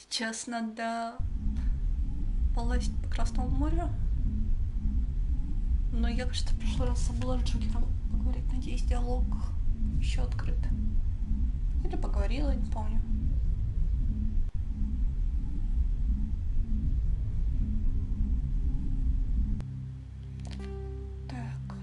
Сейчас надо полазить по Красному морю. Но я, кажется, в прошлый раз забыла с Джокером поговорить. Надеюсь, диалог еще открыт. Или поговорила, не помню. Так.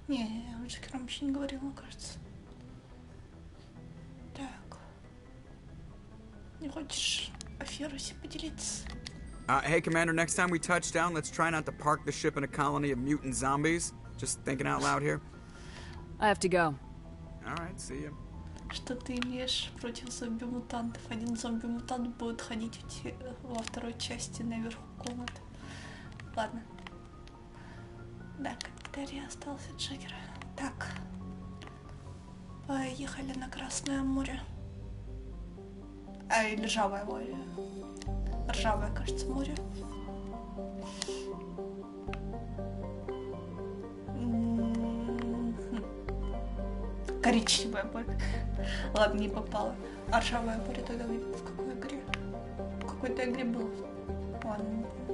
Не, я с Джокером еще не говорила, кажется. Так. Не хочешь аферу себе поделиться? Hey, Commander, next time we touch down, let's try not to park the ship in a colony of mutant zombies. Just thinking out loud here. I have to go. Alright, see ya. Что ты имеешь против зомби-мутантов? Один зомби-мутант будет ходить во второй части наверху комнаты. Ладно. Да, комментарий остался от Джокера. Так. Поехали на Красное море. Или Ржавое море. Ржавое, кажется, море. Коричневое море. Ладно, не попало. А Ржавое море тогда в какой игре? В какой-то игре было. Ладно, не помню.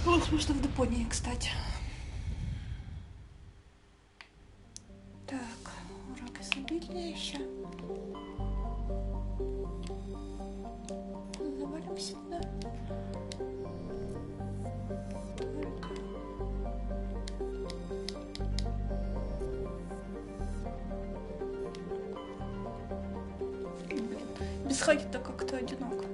Возможно, в Японии, кстати. Так, урок изобилия еще. Завалимся, да? Блин, без хаки-то как-то одиноко.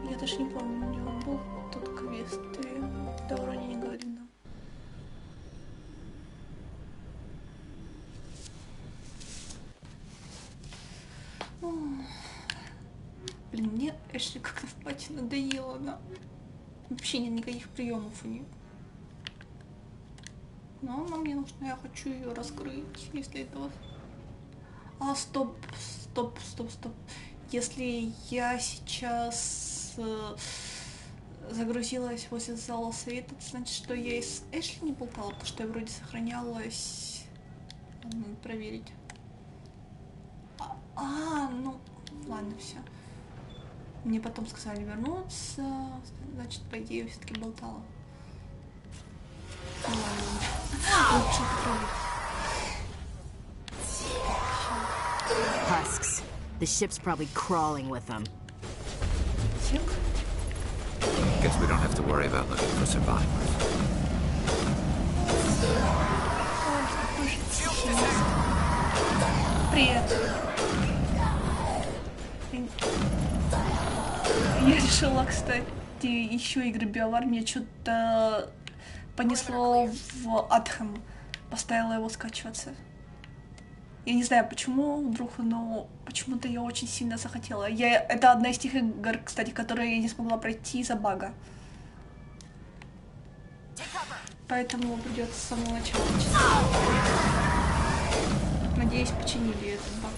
Я даже не помню, у него был тут квест, и да вроде не говорил нам. Блин, мне Эшли как-то в пати надоело, она вообще нет никаких приемов у нее. Но она мне нужна, я хочу ее раскрыть, если этого... Стоп. Если я сейчас загрузилась возле зала совета, это значит, что я и с Эшли не болтала, потому что я вроде сохранялась. Надо проверить. Ну, ладно, все. Мне потом сказали вернуться, значит, по идее, я все-таки болтала. Лучше проверить. Husks. The ship's probably crawling with them. Guess we don't have to worry about looking for survivors. Привет. Я решила, кстати, еще игры BioWare, мне что-то понесло в Атхэм. Поставила его скачиваться. Я не знаю почему, вдруг, но почему-то я очень сильно захотела. Это одна из тех игр, кстати, которые я не смогла пройти из-за бага. Поэтому придется с самого начала начать. Надеюсь, починили этот баг.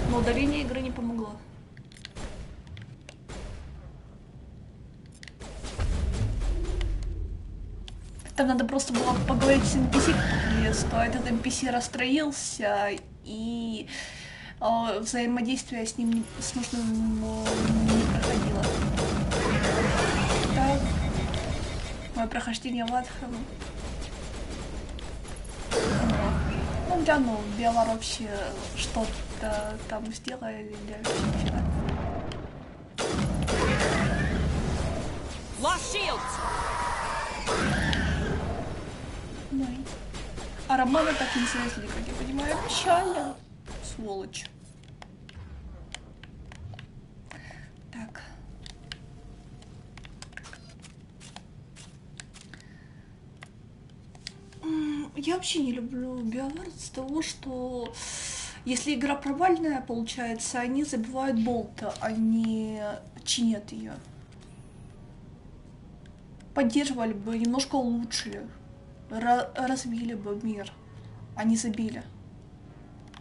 Но удаление игры не помогло. Там надо просто было поговорить с NPC, то этот NPC расстроился, и взаимодействие с ним с нужным не проходило. Так, мое прохождение в Атхэм. Ну, гляну, Биовар вообще что-то там сделали или вообще. Lost shields! Ну и... А Романа так и не связали, как я понимаю, печально. Сволочь. Так. Я вообще не люблю Биовар с того, что если игра провальная, получается, они забивают болта, они чинят ее. Поддерживали бы, немножко улучшили, развили бы мир, а не забили.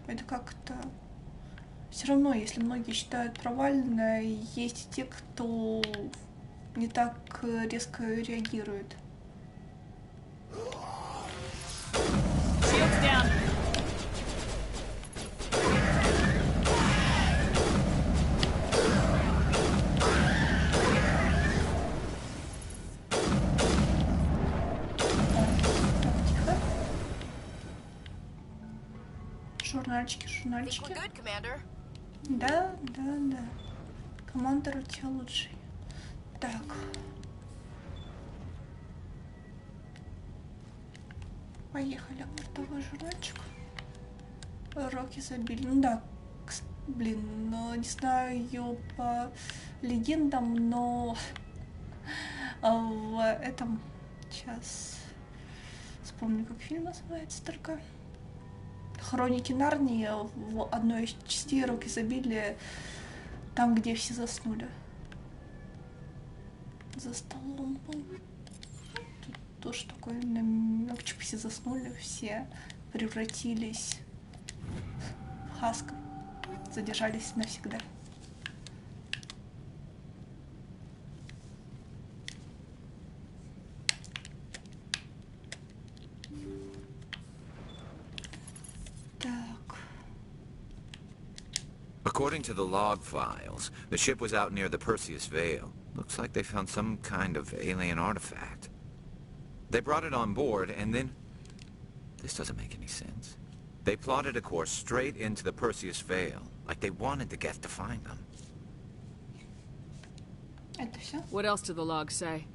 Это как-то... Все равно, если многие считают провальной, есть те, кто не так резко реагирует. Shields down! Тихо. Журнальчики, журнальчики. Да. Командор у тебя лучший. Так. Поехали. Портовый журнальчик. Роки забили. Ну да. Блин, ну, не знаю по легендам, но в этом сейчас вспомню, как фильм называется только. Хроники Нарнии в одной из частей Рок изобилия, там, где все заснули. За столом был. Тут тоже такой намек, типа все заснули, все превратились в хасков, задержались навсегда. According to the log files, the ship was out near the Perseus Vale. Looks like they found some kind of alien artifact. They brought it on board, and then... This doesn't make any sense. They plotted a course straight into the Perseus Vale, like they wanted the Geth to find them. Это все? What else do the logs say?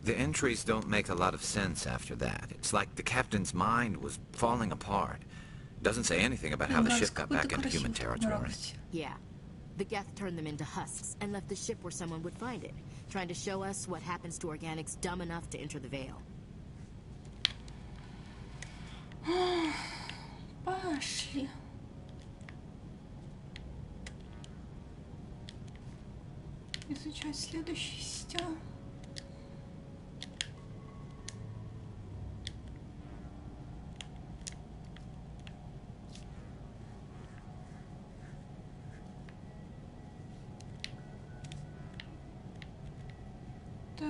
The entries don't make a lot of sense after that. It's like the captain's mind was falling apart. Doesn't say anything about how the ship got back into human territory. Yeah. The Geth turned them into husks and left the ship where someone would find it, trying to show us what happens to organics dumb enough to enter the Vale. Пошли. Изучать следующий стил. Так.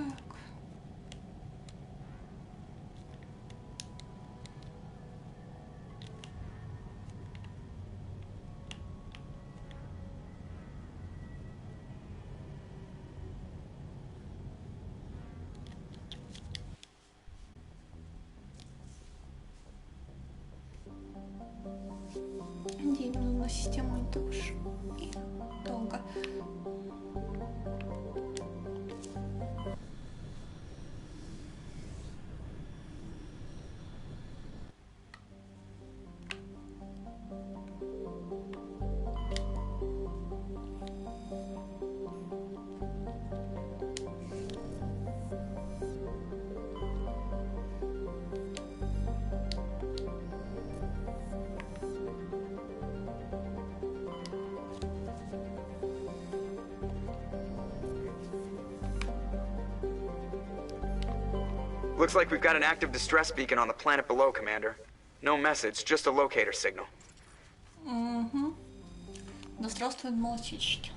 День на систему и душ. И долго. Looks like we've got an active distress beacon on the planet below, Commander. No message, just a locator signal. Угу. Да здравствуют молчички.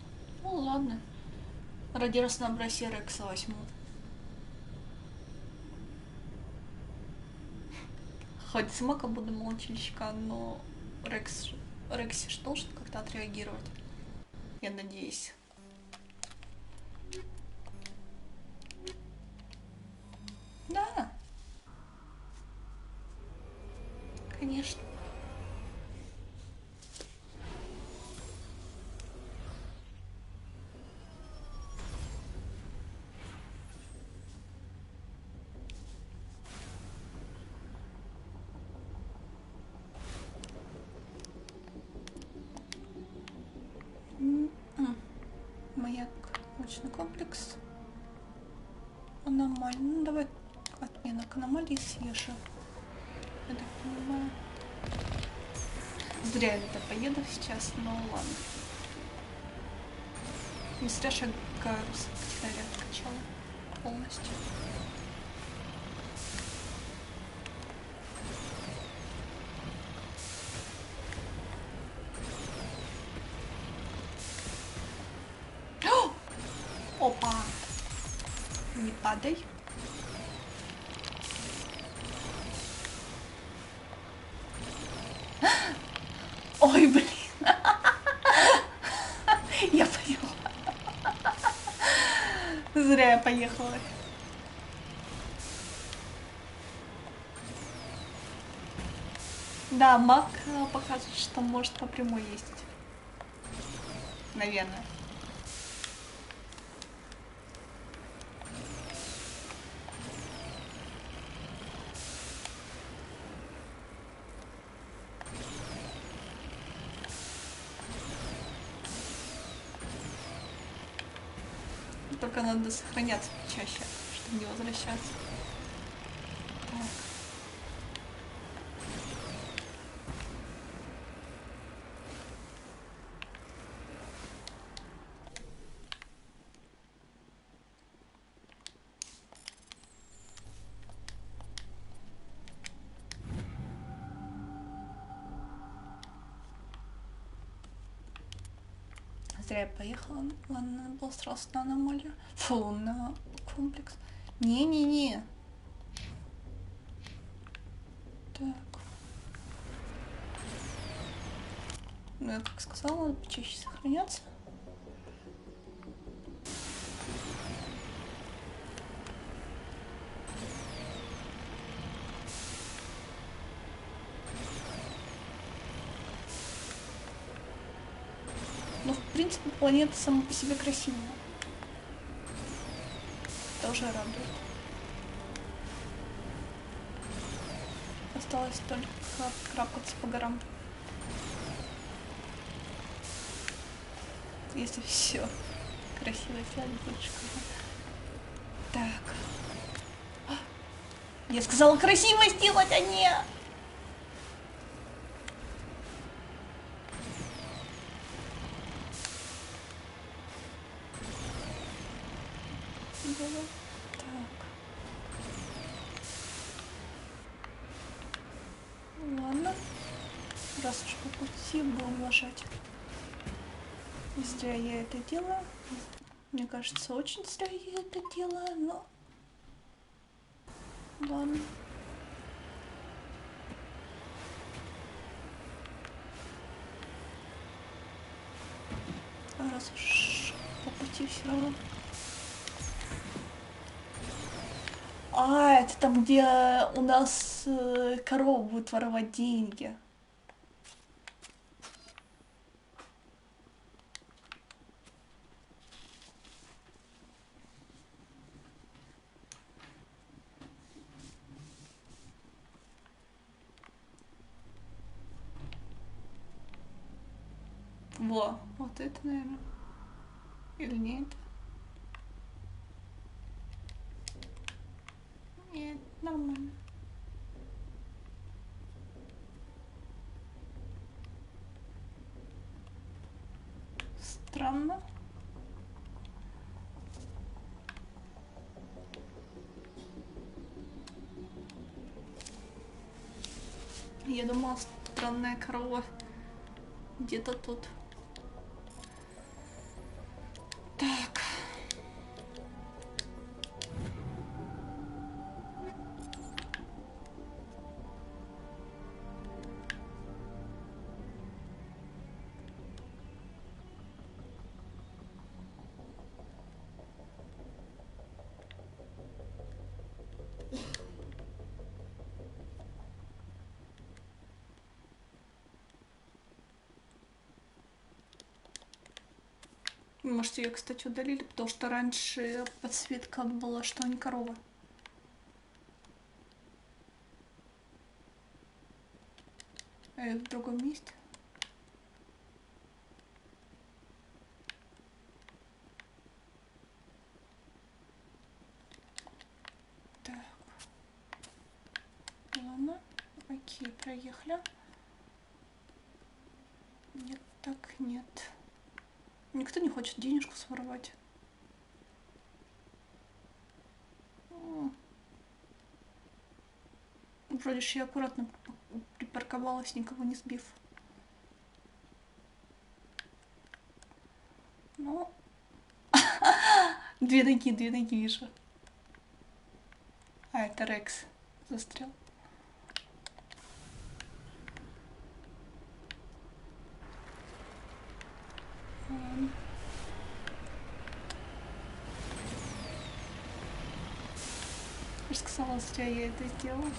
Ну ладно. Ради разнообразия Рекса возьму. Хоть сама как буду молчильщика, но Рекси же должен как-то отреагировать. Я надеюсь. Да. Конечно. Маяк, научный комплекс. Аномалия. Ну давай отмена к аномалии съезжу. Я так понимаю. Зря я это поеду сейчас, но ладно. Не зря шагаю с секретаря откачала полностью. Опа! Не падай. Ой, блин. Я поняла. Зря я поехала. Да, маг показывает, что может по прямой ездить. Наверное. Только надо сохраняться чаще, чтобы не возвращаться. Так. Зря я поехала. Ладно, надо было сразу на аномалию. Фу, на комплекс. Не-не-не. Так. Ну, я как сказала, надо почаще сохраняться. Ну, в принципе, планета сама по себе красивая. Тоже радует. Осталось только крапкаться по горам. Если все красиво сделать, будет шикарно. Так. Я сказала красиво сделать, а не... Так. Ладно. Раз уж по пути, будем лошадь. Зря я это делаю. Мне кажется, очень зря я это делаю, но... Ладно. Раз уж по пути все равно. А, это там, где у нас корова будет воровать деньги. Во, вот это, наверное. Или нет? Нет, нормально. Странно. Я думала, странная корова где-то тут. Так. Может, ее, кстати, удалили, потому что раньше подсветка была, что они коровы. В другом месте. Окей, проехали. Нет, так нет. Никто не хочет денежку своровать. Вроде ж я аккуратно припарковалась, никого не сбив. Ну, две ноги вижу. А, это Рекс застрял. Я же сказала, зря я это сделала.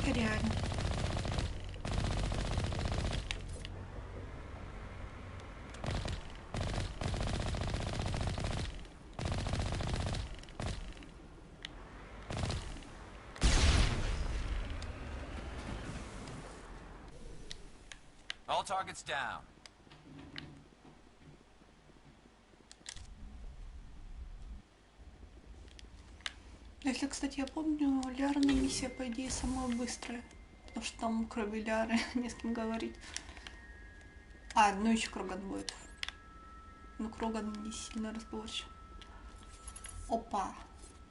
Реально. All targets down. Если, кстати, я помню, Лярная миссия, по идее, самая быстрая. Потому что там, кроме Ляры, не с кем говорить. А, ну еще Кроган будет. Но Кроган не сильно разговорчив. Опа.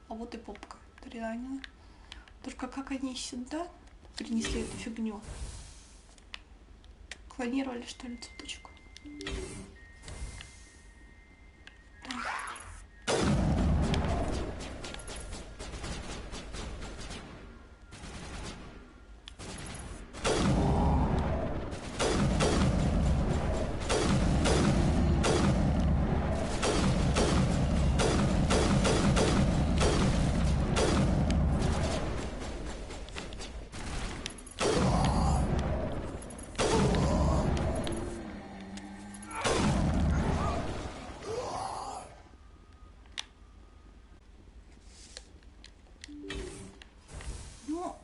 А вот и попка. Реально. Только как они сюда принесли эту фигню? Клонировали, что ли, цветочку?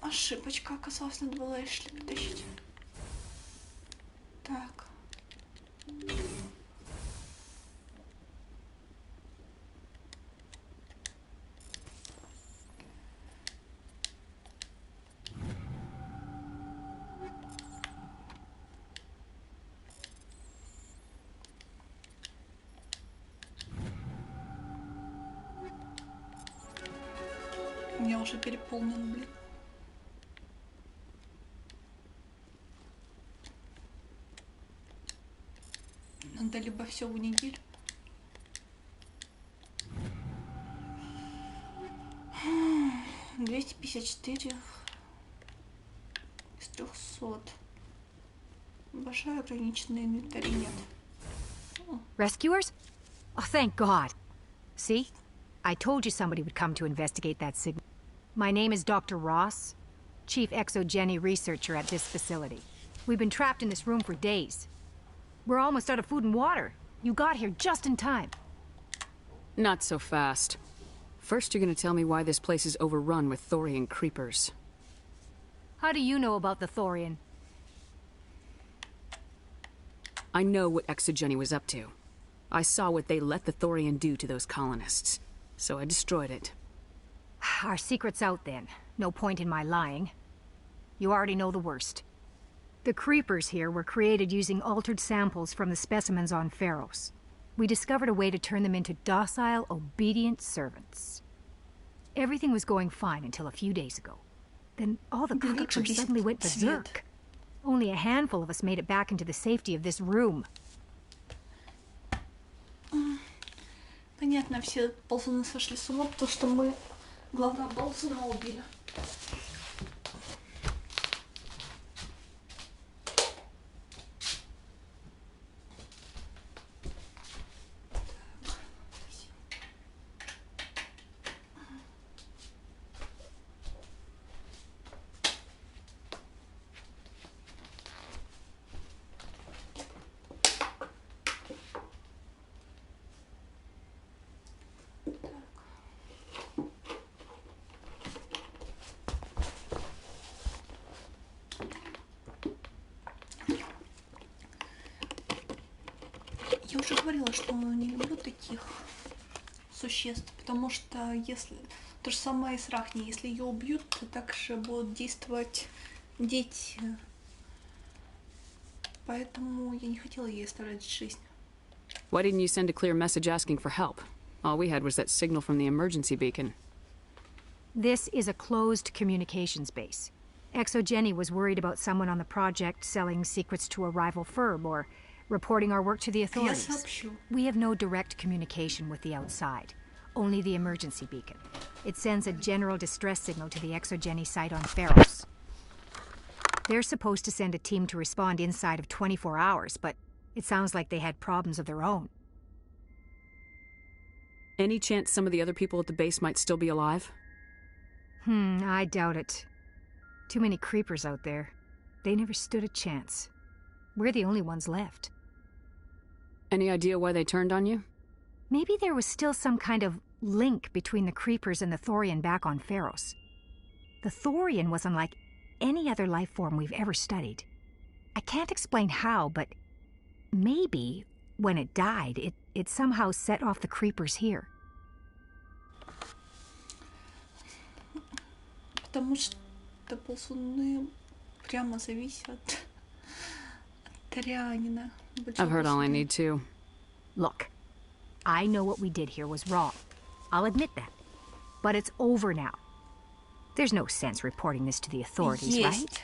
Ошибочка оказалась, надо было Эшли потащить. Так. У меня уже переполнен, блин. Надо либо все в неделю. — 254 из 300. Большая ограниченная инвентарь нет. Rescuers? Oh, thank God. See? I told you somebody would come to investigate that signal. My name is Dr. Ross, Chief Exogeny Researcher at this facility. We've been trapped in this room for days. We're almost out of food and water. You got here just in time. Not so fast. First, you're gonna tell me why this place is overrun with Thorian creepers. How do you know about the Thorian? I know what Exogeny was up to. I saw what they let the Thorian do to those colonists, so I destroyed it. Our secret's out then. No point in my lying. You already know the worst. The creepers here were created using altered samples from the specimens on Pharos. We discovered a way to turn them into docile, obedient servants. Everything was going fine until a few days ago. Then all the creepers suddenly went berserk. Only a handful of us made it back into the safety of this room. Понятно, все ползуны сошли с ума, потому что мы главного ползуна убили. Я уже говорила, что не люблю таких существ, потому что если... То же самое и с Рахни. Если ее убьют, то также будут действовать дети. Поэтому я не хотела ей оставлять жизнь. Why didn't you send a clear message asking for help? All we had was that signal from the emergency beacon. This is a closed communications base. Exogeny was worried about someone on the project selling secrets to a rival firm or reporting our work to the Я authorities. сообщу. We have no direct communication with the outside, only the emergency beacon. It sends a general distress signal to the Exogeny site on Pharos. They're supposed to send a team to respond inside of 24 hours, but it sounds like they had problems of their own. Any chance some of the other people at the base might still be alive? I doubt it. Too many creepers out there. They never stood a chance. We're the only ones left. Any idea why they turned on you? Maybe there was still some kind of link between the creepers and the Thorian back on Pharos. The Thorian was unlike any other life form we've ever studied. I can't explain how, but maybe when it died, it somehow set off the creepers here. Потому что ползуны прямо зависят от Торианина. I've heard all I need to. Look, I know what we did here was wrong. I'll admit that. But it's over now. There's no sense reporting this to the authorities, right? Есть.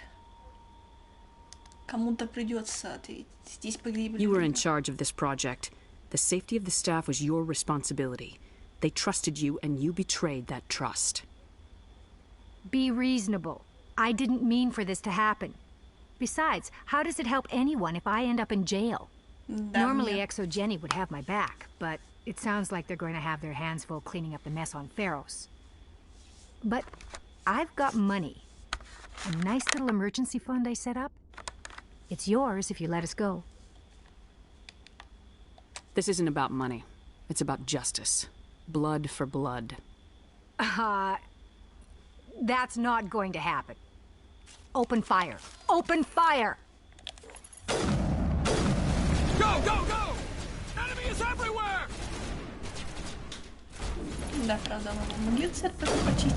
Кому-то придется ответить. Здесь погибли You were in люди. charge of this project. The safety of the staff was your responsibility. They trusted you, and you betrayed that trust. Be reasonable. I didn't mean for this to happen. Besides, how does it help anyone if I end up in jail? Да, Normally, мне- Exogeny would have my back, but it sounds like they're going to have their hands full cleaning up the mess on Pharos. But I've got money. A nice little emergency fund I set up. It's yours if you let us go. This isn't about money. It's about justice. Blood for blood. That's not going to happen. Open fire. Open fire! Go, go, go! Enemy is everywhere! Да, правда, мы могли церковь почистить.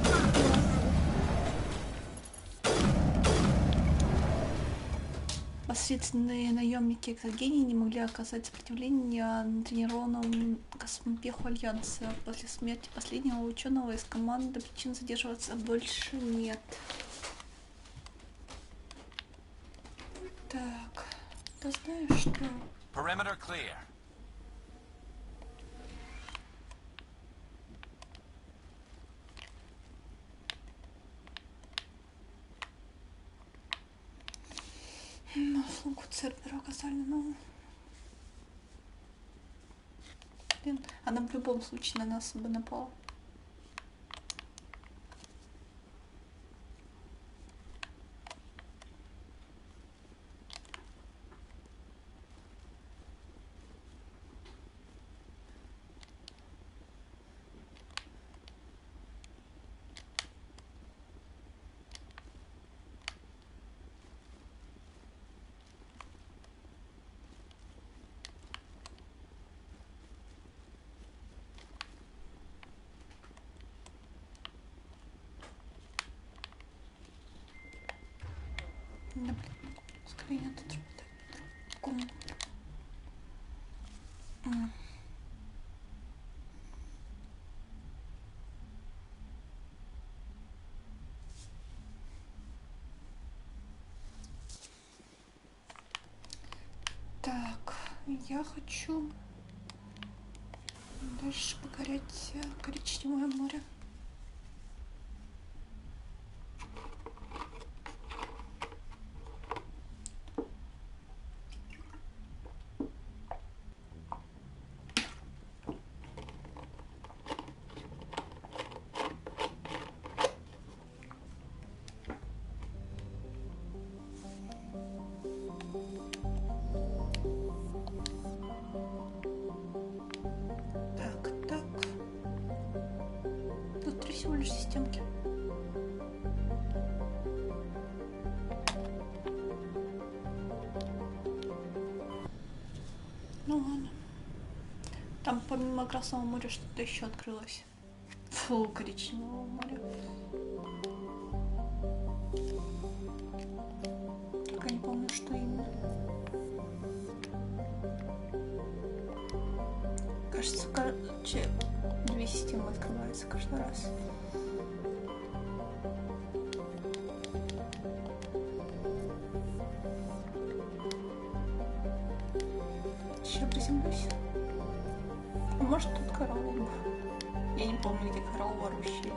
Посредственные наемники Экзогении не могли оказать сопротивление натренированному космопеху Альянса. После смерти последнего ученого из команды причин задерживаться больше нет. Так, ты знаешь что? Perimeter clear. Услугу Цербера оказали, ну... Блин, она в любом случае на нас бы напала. Да, блин, скорее тут работает. Комната. Так, я хочу дальше покорять коричневое море. Так. Тут 3 всего лишь системки. Ну ладно. Там помимо Красного моря что-то еще открылось. Фу, коричневого моря. Только не помню, что именно. Кажется, короче, 2 системы открываются каждый раз. Еще приземлюсь. А может тут коралл? Я не помню, где коралл вообще.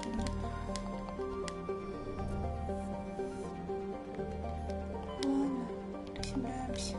Ладно, приземляемся.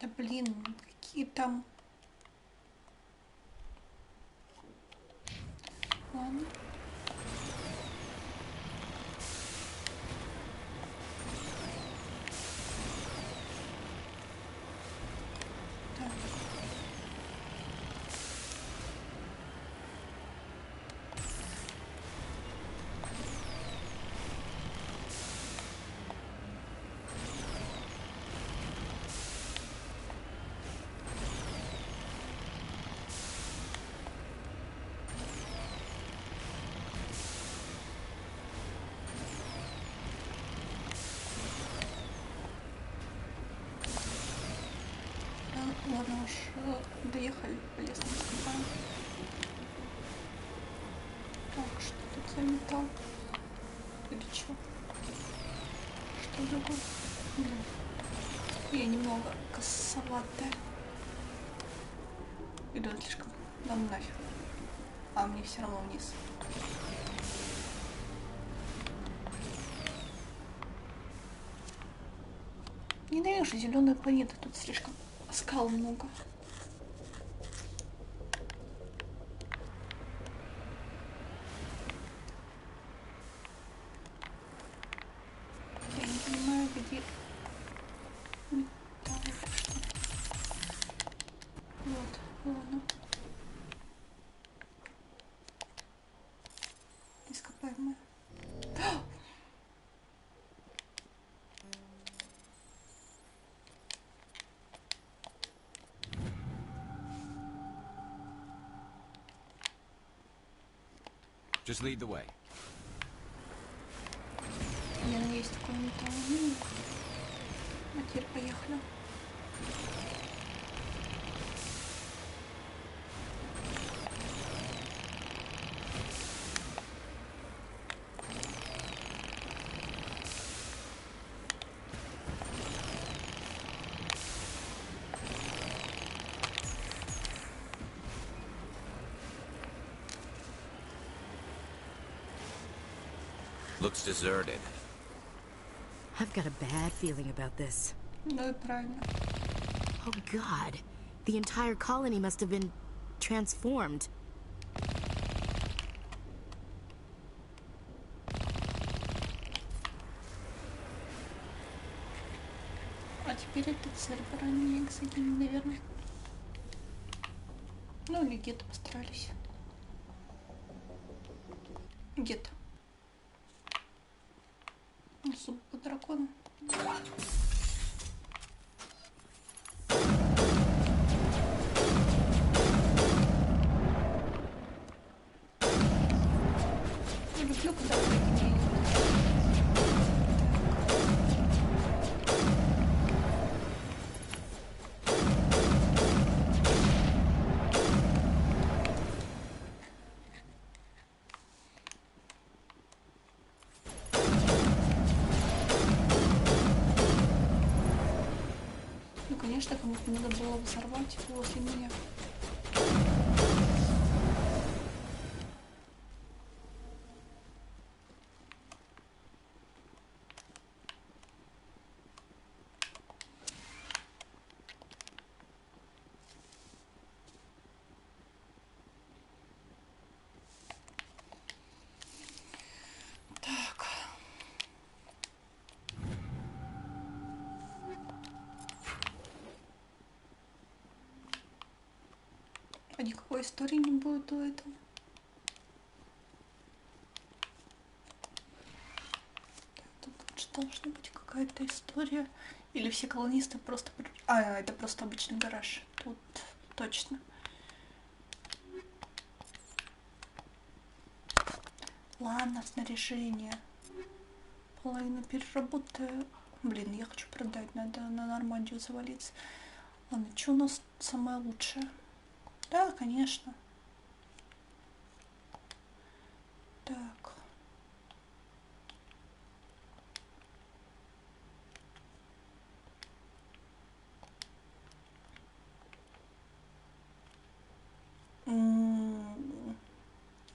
Да блин, какие там... Ладно. Так. Ладно уж, доехали по лесным стопам. Так, что тут за металл? Или что? Что такое? Блин, я немного косоватая. Иду слишком. Да ну нафиг. А мне все равно вниз. Ненавижу зеленые планеты, тут слишком скал много. Я не понимаю, где металл, что. Вот, ладно. Ископаемые. Just lead the way. Я надеюсь, такой металл не было. А теперь поехали. Looks deserted. I've got a bad feeling about this. Ну и правильно. Oh god. The entire colony must have been transformed. А теперь этот сервер, они экзогин, наверное. Ну или где-то постарались. Где-то. Зуб по дракону. Я люблю, когда такие. Конечно, кому-то надо было взорвать возле меня. Так. А никакой истории не будет до этого. Тут же должна быть какая-то история. Или все колонисты просто... А, это просто обычный гараж. Тут точно. Ладно, снаряжение. Половину переработаю. Блин, я хочу продать. Надо на Нормандию завалиться. Ладно, что у нас самое лучшее? Да, конечно. Так.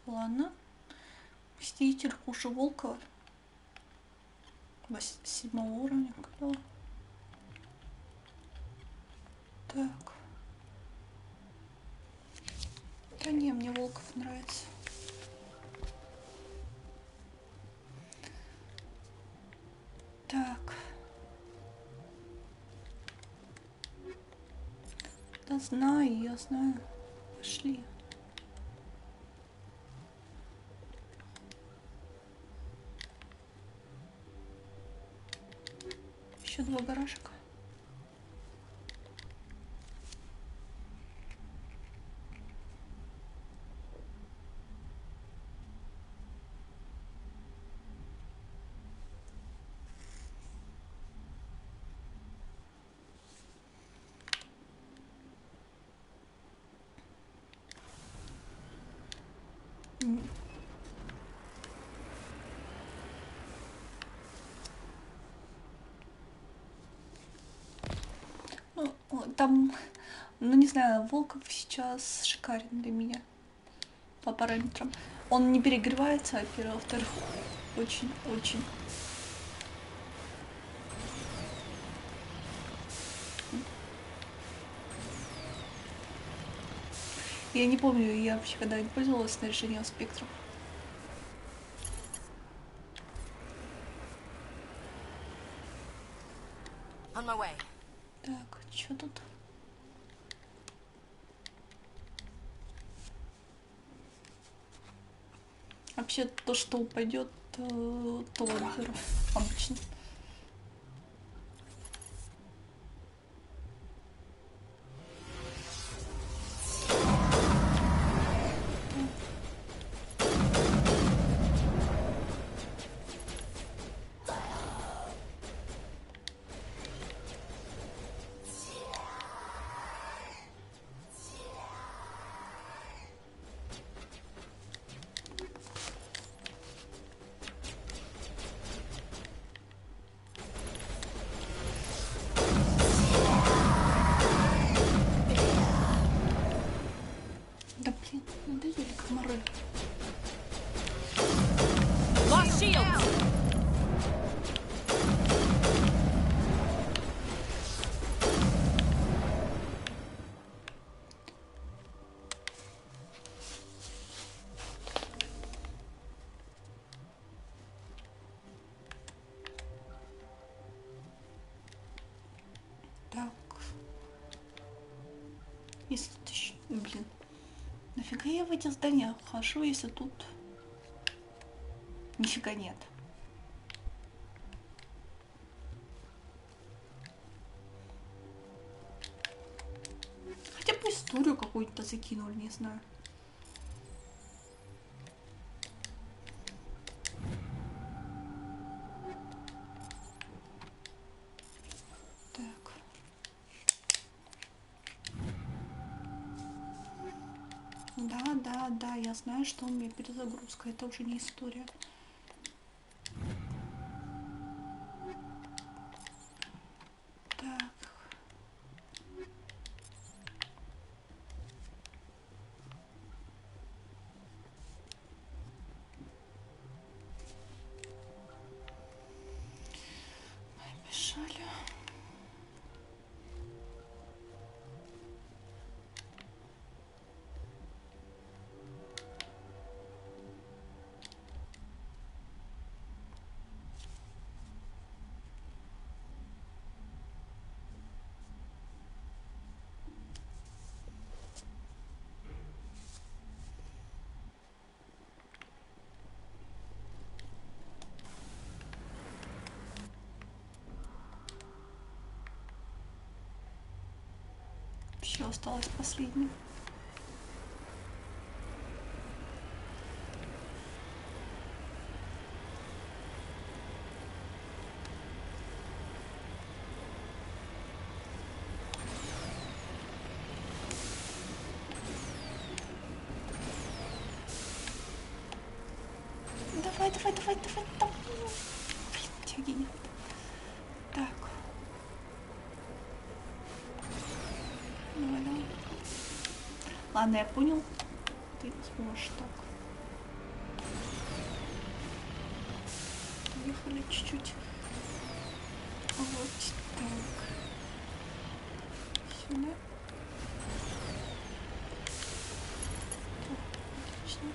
Ладно. Мститель хуже Волкова. 7 уровня. Когда? Так. Да не, мне Волков нравится. Так. Да знаю, я знаю. Пошли. Еще 2 гаражика. Там, ну не знаю, Волков сейчас шикарен для меня по параметрам. Он не перегревается, во-первых, во-вторых, очень. Я не помню, я вообще когда-нибудь пользовалась снаряжением спектров. On my way. Так, что тут? Вообще то, что упадет, то взрыв обычно. Да блин, надоели комары. Lost shields! Так. Если ты... Блин. Нафига я в эти здания хожу, если тут нифига нет? Хотя бы историю какую-то закинули, не знаю. Так. Да, я знаю, что у меня перезагрузка. Это уже не история. Так. Что осталось последним? Давай, давай, давай, давай, давай. Блин, тяги нет. Так. Давай, давай. Ладно, я понял. Ты не сможешь так. Поехали чуть-чуть. Вот так. Сюда. Отлично.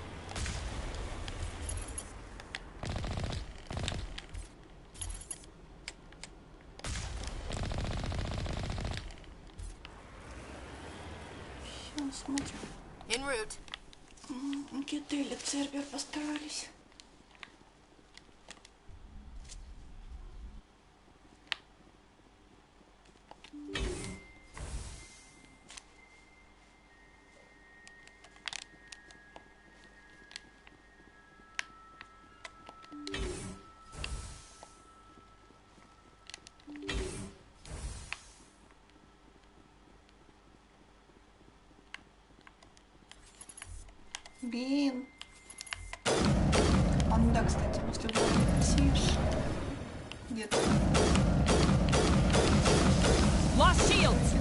Сейчас смотрим. En route. Где-то или Цербер постарались. Блин. А ну да, кстати, после боя сидишь. Где-то. Lost shields!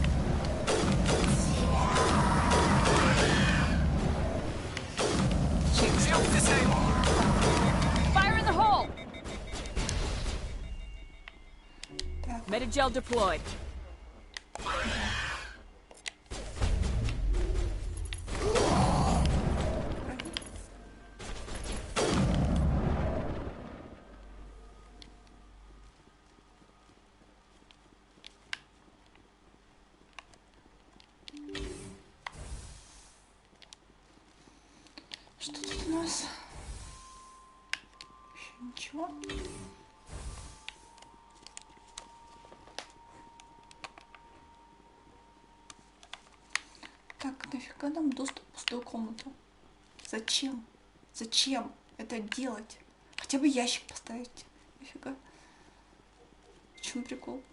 Shields disabled! Fire in the hole! Так. Metagel deployed. Что тут у нас? Еще ничего. Так, нафига нам доступ в пустую комнату? Зачем? Зачем это делать? Хотя бы ящик поставить. Нафига? В чем прикол?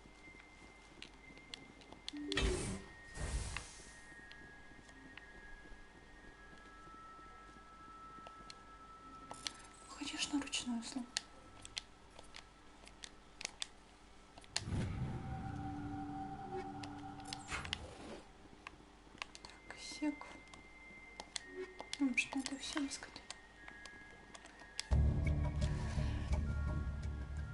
Конечно, ручной слом. Так, сек. Нам же надо все искать.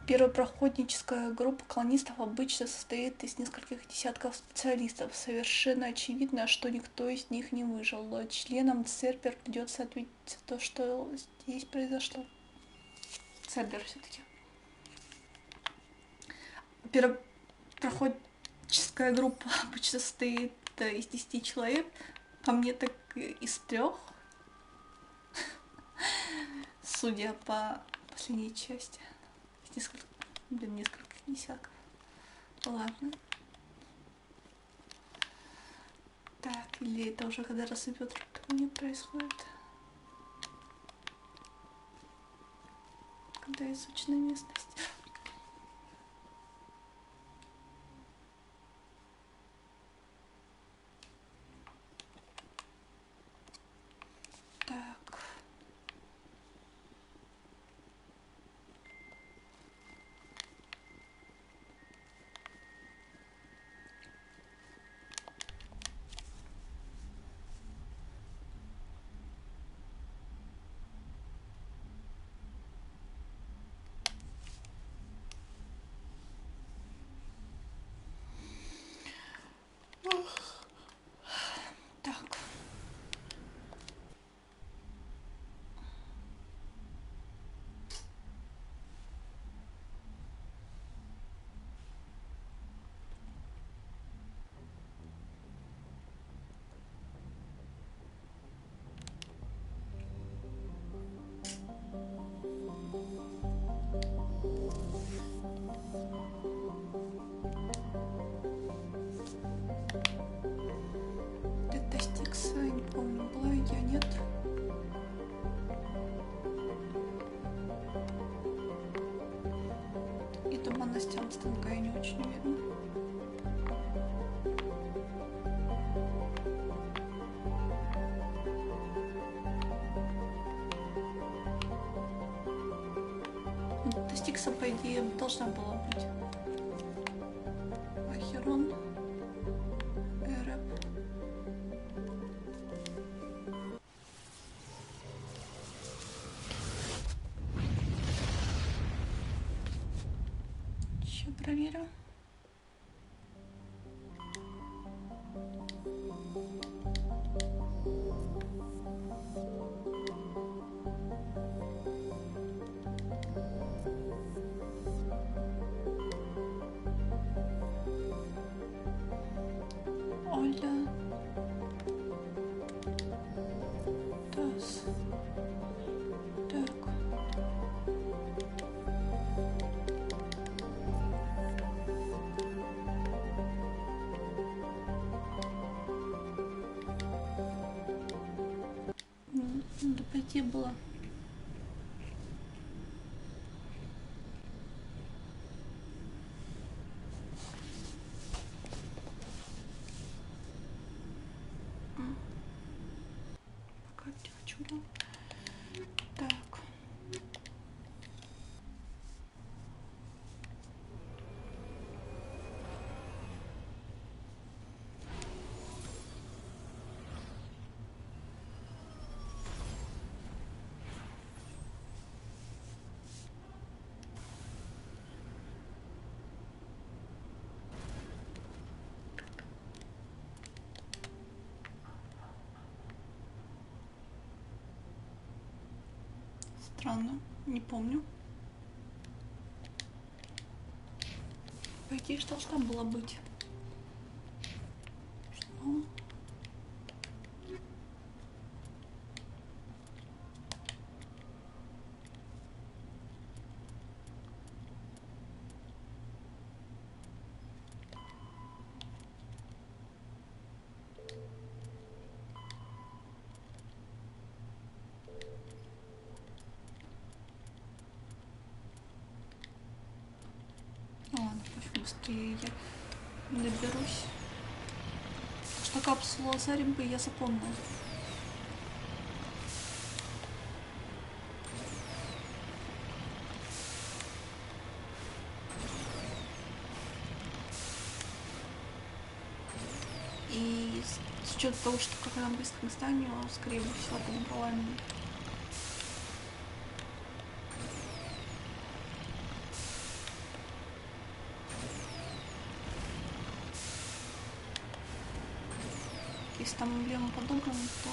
Первопроходническая группа колонистов обычно состоит из нескольких десятков специалистов. Совершенно очевидно, что никто из них не выжил. Членам Цербер придется ответить за то, что здесь произошло. Цербер все-таки. Первопроходческая группа обычно состоит из 10 человек. По мне так из 3. Судя по последней части. Несколько десятков. Ладно. Так, или это уже когда рассыпет не происходит. Когда изучена местность. Так. станка я не очень уверена. Стикса, по идее, должна была быть. Ахерон. Эреб. Еще проверю. Оля. Тас. Так. Надо пойти было. Пока чудо. Так. Странно, не помню. По идее, что должна была быть. Что? Ладно, пусть быстрее я доберусь. Что капсула Заринбы я запомнила. И с учетом того, что как она близко к зданию, скорее всего, это набрала меня. Если там эмблема подобрана, то...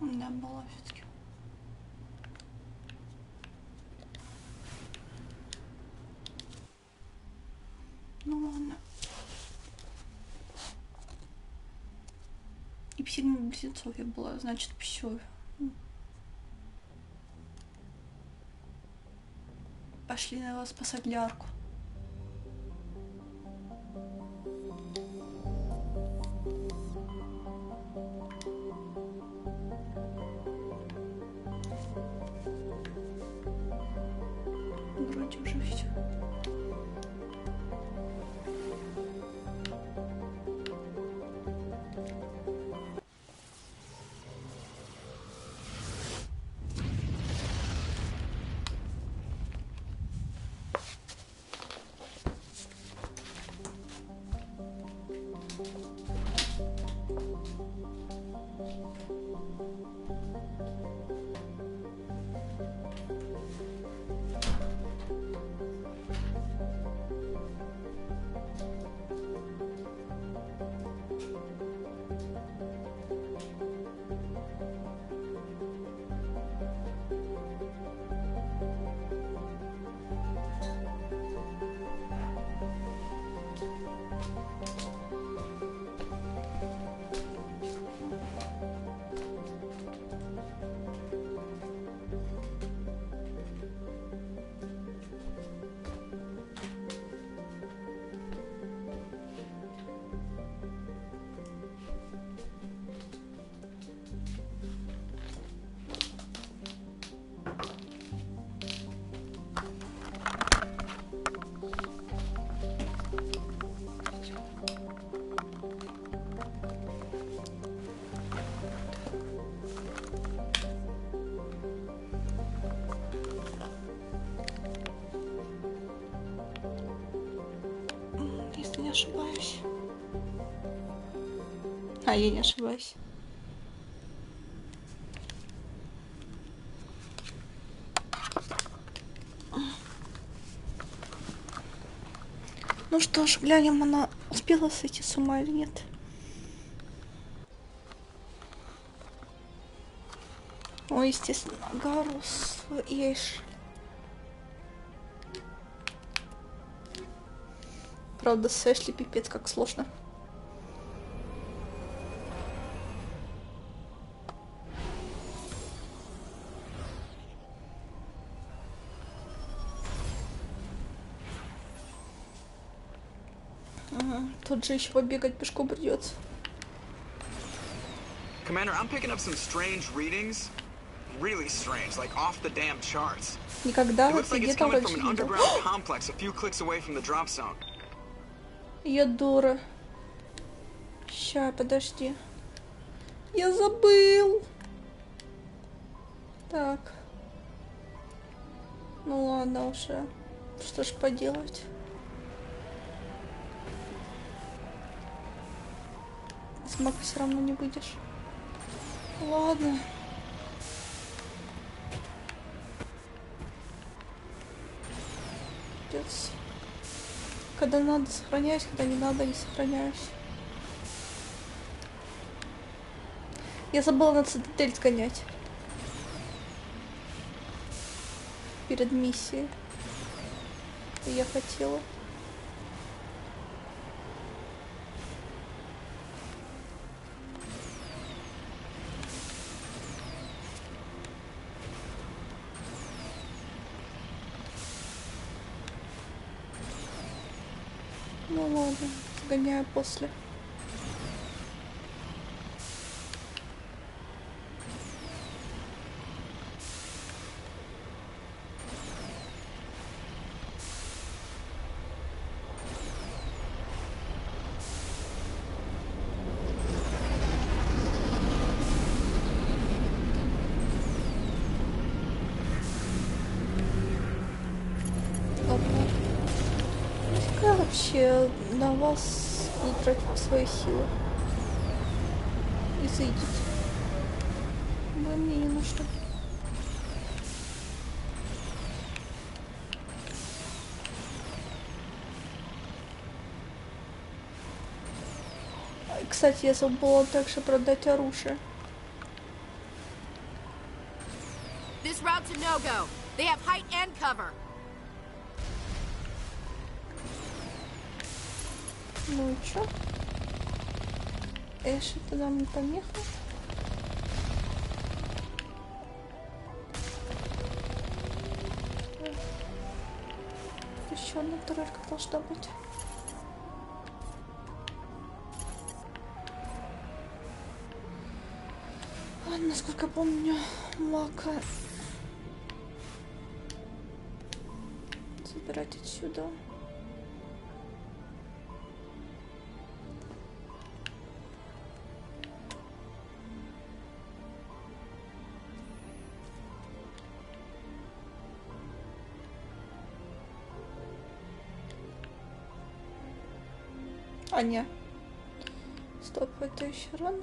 Да, была все-таки. Ну ладно. И псина близнецов я была, значит, все. Пошли на вас спасать Лярку. Вроде уже все. я не ошибаюсь. Ну что ж, глянем, она успела сойти с ума или нет. Ой, естественно, Гарус и Эйш. Правда, с Эшли пипец как сложно. Тут же еще побегать пешком придется. Commander, I'm picking up some strange readings. Really strange, like off the damn charts. Никогда It looks like it's где-то coming раньше from an не видел. underground complex a few clicks away from the drop zone. Я дура. Ща, подожди. Я забыл. Так. Ну ладно уже. Что ж поделать. С Мака все равно не выйдешь. Ладно. Придется. Когда надо, сохраняюсь, когда не надо, не сохраняюсь. Я забыла на цитадель сгонять. Перед миссией. И я хотела. Ну ладно, сгоняю после. Нафига вообще на вас буду тратить свои силы? И зайдите. Вы мне не нужны. Кстати, я забыла также продать оружие. This route's a no-go. They have height and cover. Ну и чё? Эш, это нам не помеха? Еще одна турелька должна быть. Насколько помню, Мака забирать отсюда. А, не. Стоп, это еще рано.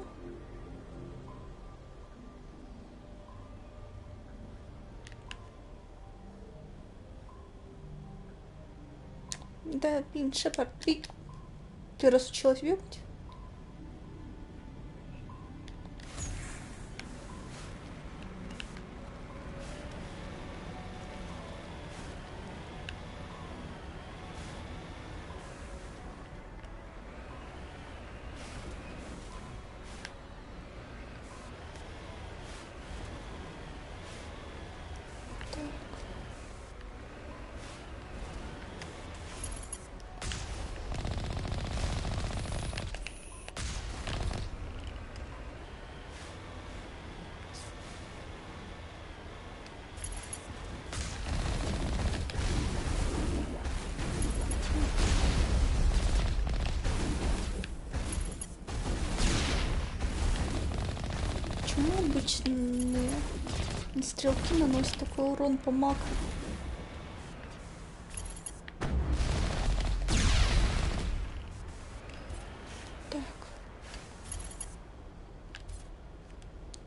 Да, блин, Шепард, ты разучилась бегать? Почему обычные стрелки наносят такой урон по маку? Так.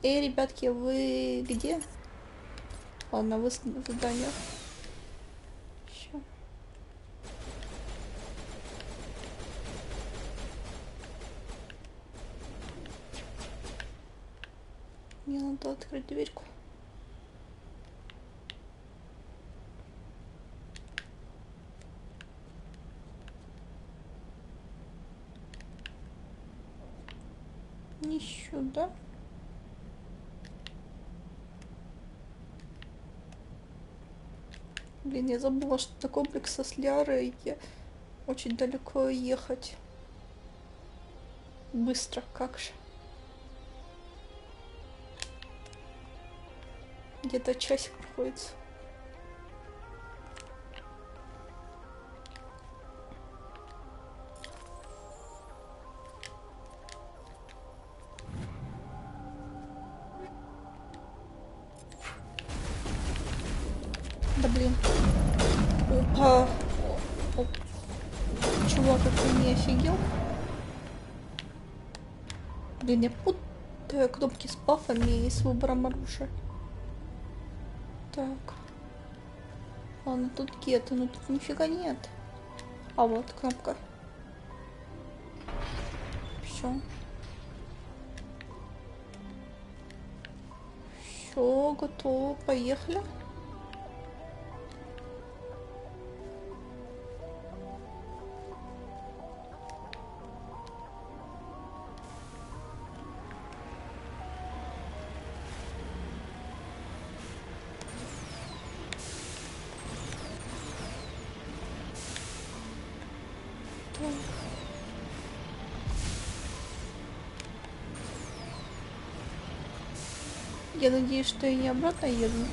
Эй, ребятки, вы где? Ладно, вы в здании. Ща. Мне надо открыть дверьку. Не сюда. Блин, я забыла, что до комплекса с Лярой очень далеко ехать. Быстро, как же. Где-то часик приходится. Да блин. Опа. Чувак, как ты не офигел? Блин, я путаю кнопки с бафами и с выбором оружия. Так. Ладно, тут гетто, но тут нифига нет. А вот кнопка. Все. Все, готово. Поехали. Я надеюсь, что я не обратно еду.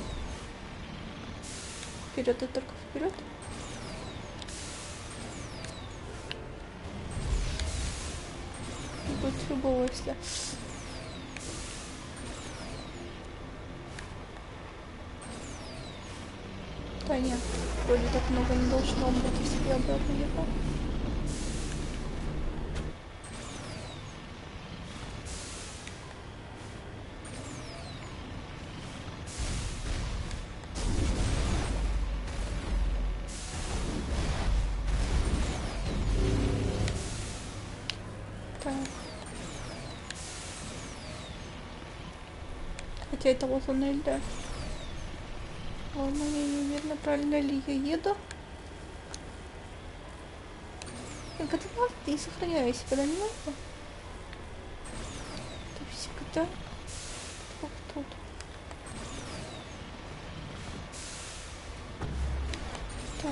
Вперед и только вперед. Будет фигово, если... Да нет, вроде так много не должно быть, если я обратно ехал. Так. Хотя это вот туннель, да. Ладно, я не уверена, правильно ли я еду. Как это надо, и сохраняю себя, да, не надо? Это всегда вот тут. Так.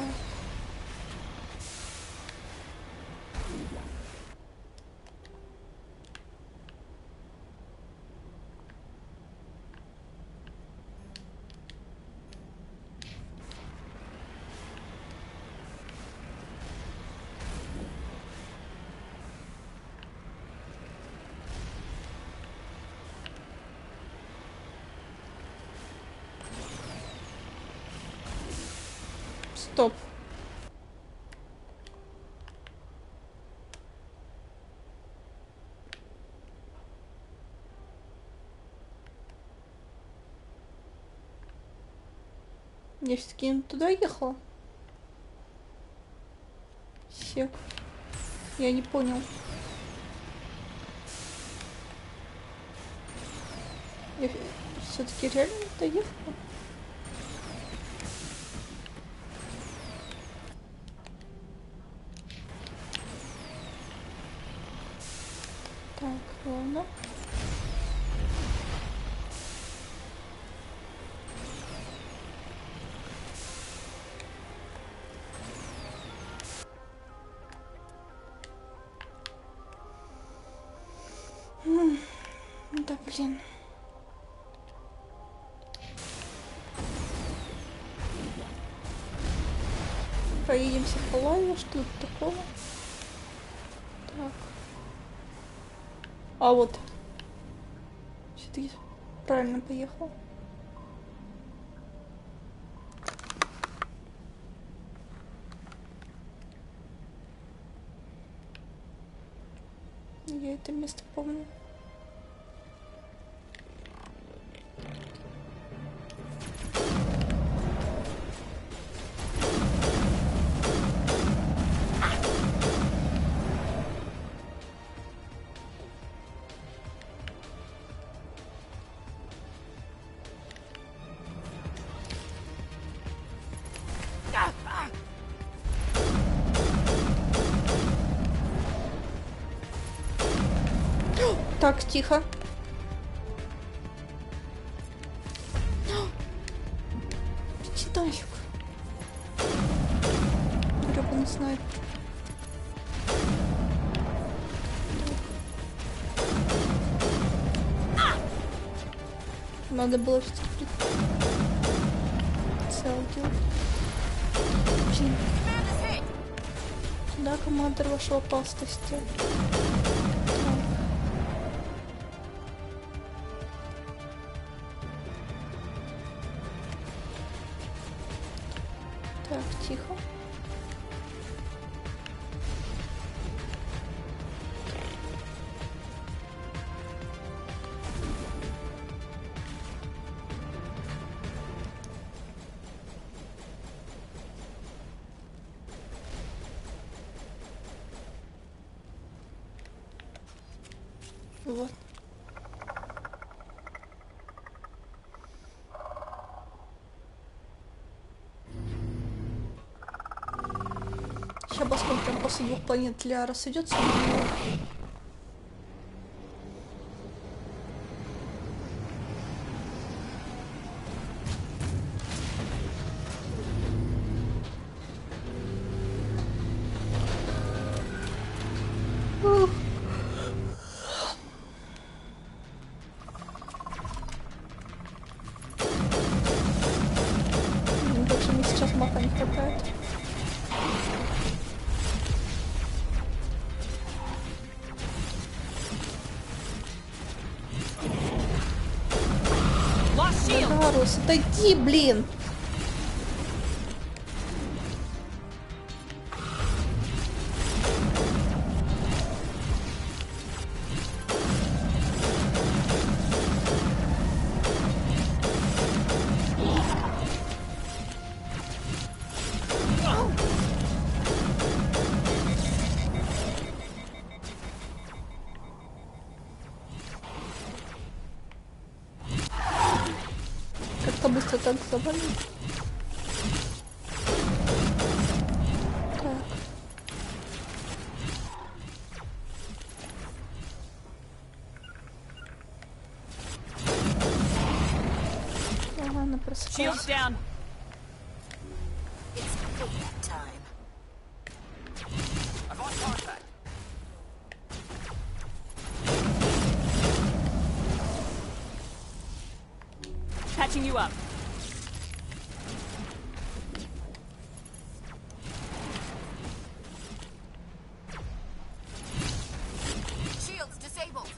Стоп. Я все-таки не туда ехала. Все. Я не понял. Я все-таки реально не туда ехала? Так, ладно. Да блин. Проедемся по лаве, что тут такого? Так. А вот. Все-таки правильно поехал. Я это место помню. Так, тихо. Иди нафиг. Гребаный снайпер. Надо было все-таки целый делать. Блин. Да, командир вошел в опасности. Так, тихо. Вот. Сейчас посмотрим, после 2 планет Лиара сойдется. Даже мне сейчас маха не хватает. Гарус, отойди, блин! Как-то быстро так завалил. Так. Ага, она просыпается. Patching you up. Shields disabled.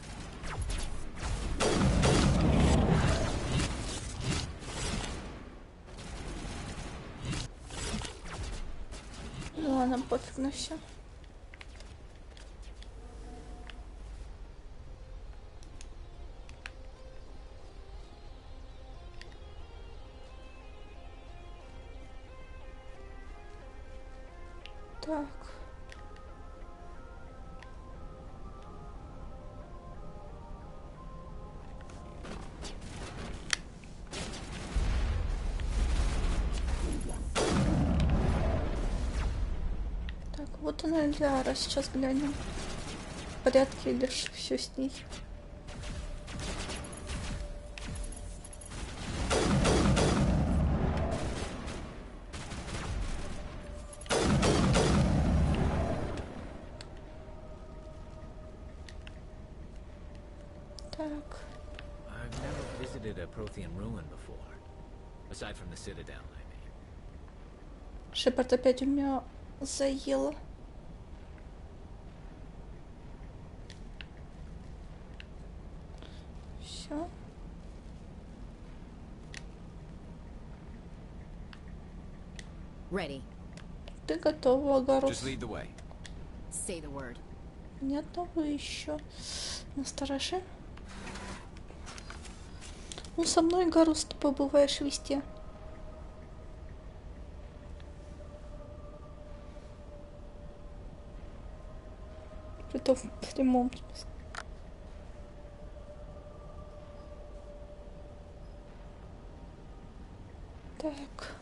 Ну ладно, пофиг на все. Так. Так, вот она Лиара, сейчас глянем. В порядке или все с ней. Так. I've never visited a Prothean ruin before. Aside from the Citadel, I mean. Шепард опять у меня заело. Все. Ready. Ты готова, Гарус? Just lead the way. Say the word. Нет, того еще. Насторожи. Ну, со мной, Гарус, ты побываешь везде. Притом в прямом смысле. Так.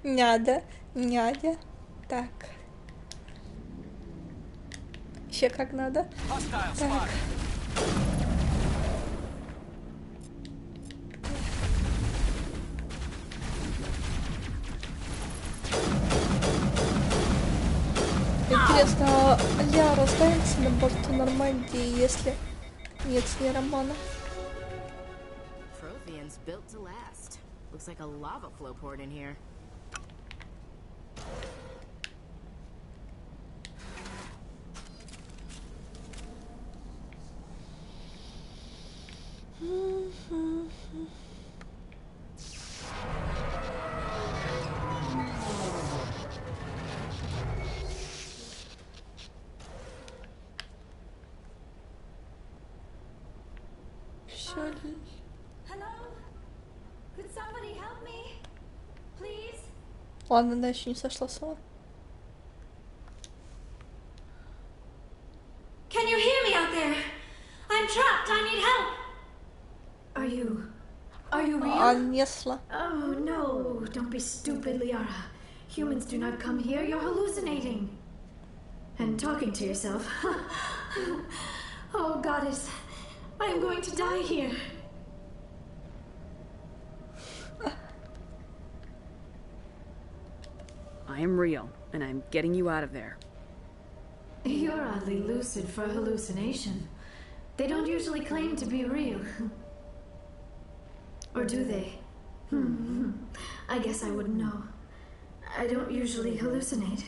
Няда, няня. Так. вообще как надо. Так. Интересно, а Ляра останется на борту Нормандии, если нет с ней романа? Prothean's built to last. Looks like a lava flow poured in here. Could somebody help me? Please? Ладно, она еще не сошла с ума. Can you hear me out there? I'm trapped. I need help. Are you real? Анесла. Oh no, don't be stupid, Liara. Humans do not come here. You're hallucinating. And talking to yourself. Oh, goddess. I am going to die here. I am real, and I'm getting you out of there. You're oddly lucid for a hallucination. They don't usually claim to be real. Or do they? I guess I wouldn't know. I don't usually hallucinate.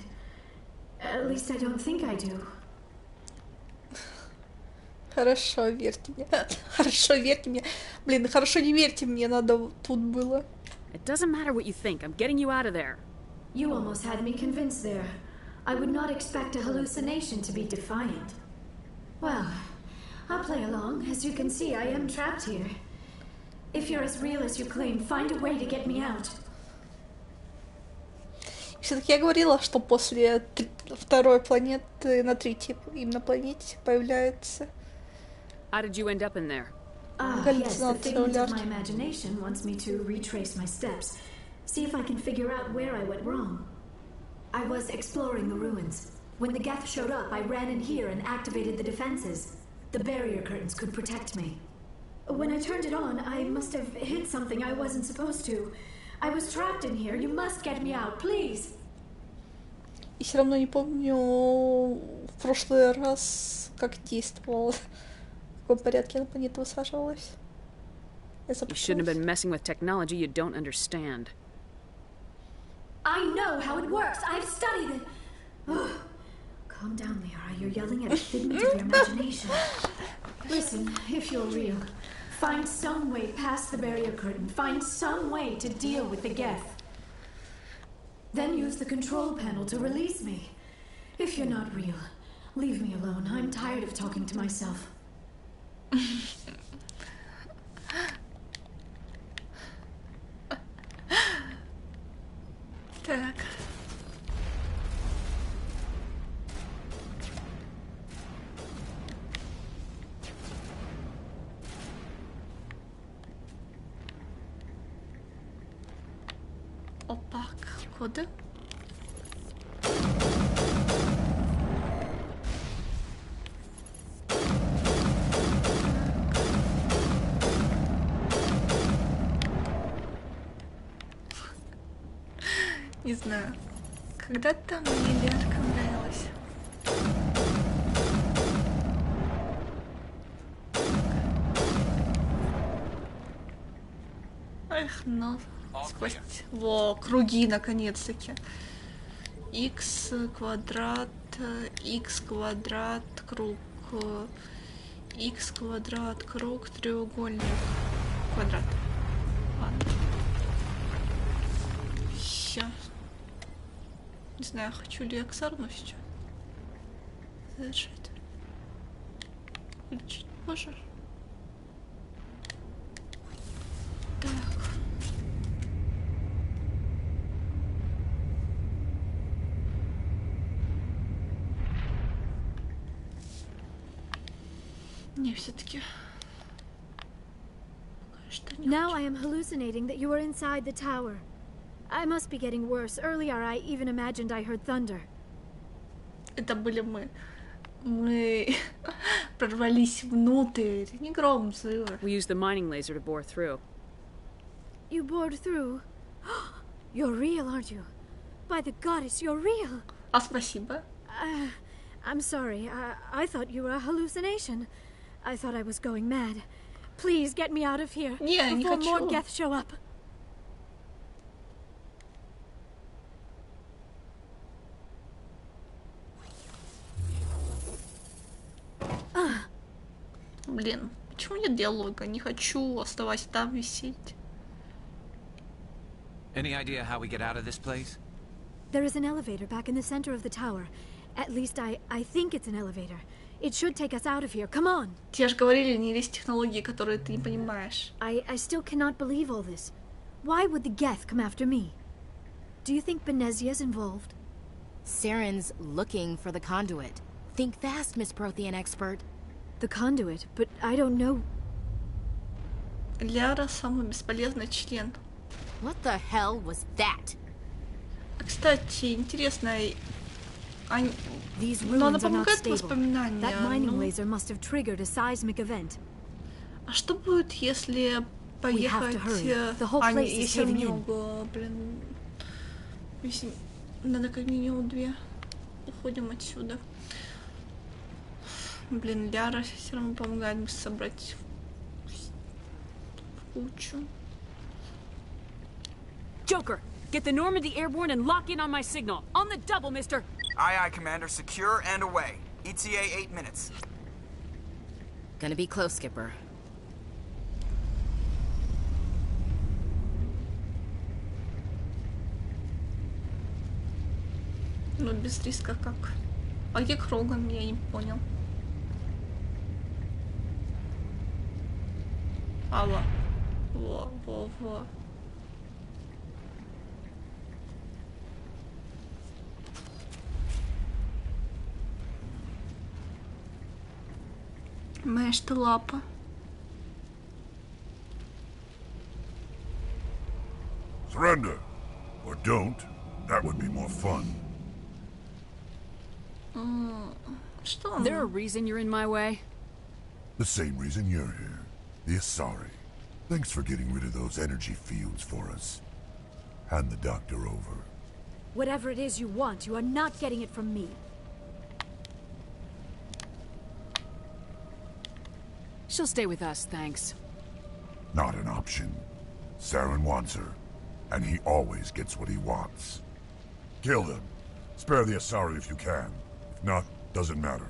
At least I don't think I do. Хорошо, верьте мне. Хорошо, верьте мне. Блин, хорошо, не верьте мне, надо тут было. It doesn't matter what you think. I'm getting you out of there. You almost had me convinced there. I would not expect a hallucination to be defiant. Well, I'll play along. As you can see, I am trapped here. If you're as real as you claim, find a way to get me out. Все-таки я говорила, что после второй планеты на третьей именно планете появляется. How did you end up in there? Yes, the figment of my imagination wants me to retrace my steps. See if I can figure out where I went wrong. I was exploring the ruins. When the Geth showed up, I ran in here and activated the defenses. The barrier curtains could protect me. When I turned it on, I must have hit something I wasn't supposed to. I was trapped in here. You must get me out, please. И все равно не помню в прошлый раз, как действовала. В каком порядке на планету высаживалась. You shouldn't have been messing with technology you don't understand. I know how it works. I've studied it. Ugh. Calm down, Liara. You're yelling at a figment of your imagination. Listen, if you're real, find some way past the barrier curtain. Find some way to deal with the Geth. Then use the control panel to release me. If you're not real, leave me alone. I'm tired of talking to myself. Так. Опа, коды. Не знаю. Когда-то мне Лярка нравилась. Эх, ну, сквозь... Во, круги, наконец-таки. X квадрат, круг, X квадрат, круг, треугольник, квадрат. Ладно. Всё. Не знаю, хочу ли я Ксарну сейчас завершить. Или чуть позже. Так. Не, все-таки. Now I am hallucinating that you are inside the tower. I must be getting worse. Earlier I even imagined I heard thunder. Это были мы. Мы прорвались внутрь. Не гром взрыва. We used the mining laser to bore through. You bored through? You're real, aren't you? By the goddess, you're real. А спасибо. I'm sorry. I thought you were a hallucination. I thought I was going mad. Please get me out of here Не before хочу. more Geth show up. Блин, почему нет диалога? Не хочу оставаться там висеть. Any idea how we get out of this place? There is an elevator back in the center of the tower. At least I think it's an elevator. It should take us out of here. Come on. Тебе же говорили, не лезь в технологии, которые ты не понимаешь. I still cannot believe all this. Why would the Geth come after me? Do you think Benezia's involved? Saren's looking for the conduit. Think fast, Miss Prothean expert. The conduit, but I don't know. Ляра самый бесполезный член. What the hell was that? Кстати, интересно, These но она ruins are not помогает stable. воспоминания. That mining Ну, laser must have triggered a seismic event. а что будет, если поехать... hurry. The whole А, place is если caving in. много, блин... Если... Надо как минимум 2. Уходим отсюда. Блин, Ляра все равно помогает мне собрать в кучу. Joker, get the Normandy airborne and lock in on my signal. On the double, mister. Aye, aye, Commander. Secure and away. ETA 8 minutes. Gonna be close, Skipper. Ну, без риска как? А где Кроган? Я не понял. Алло. Во. Моя что лапа. Surrender. Or don't. That would be more fun. Что он? There a reason you're in my way? The same reason you're here. The Asari. Thanks for getting rid of those energy fields for us. Hand the doctor over. Whatever it is you want, you are not getting it from me. She'll stay with us, thanks. Not an option. Saren wants her. And he always gets what he wants. Kill them. Spare the Asari if you can. If not, doesn't matter.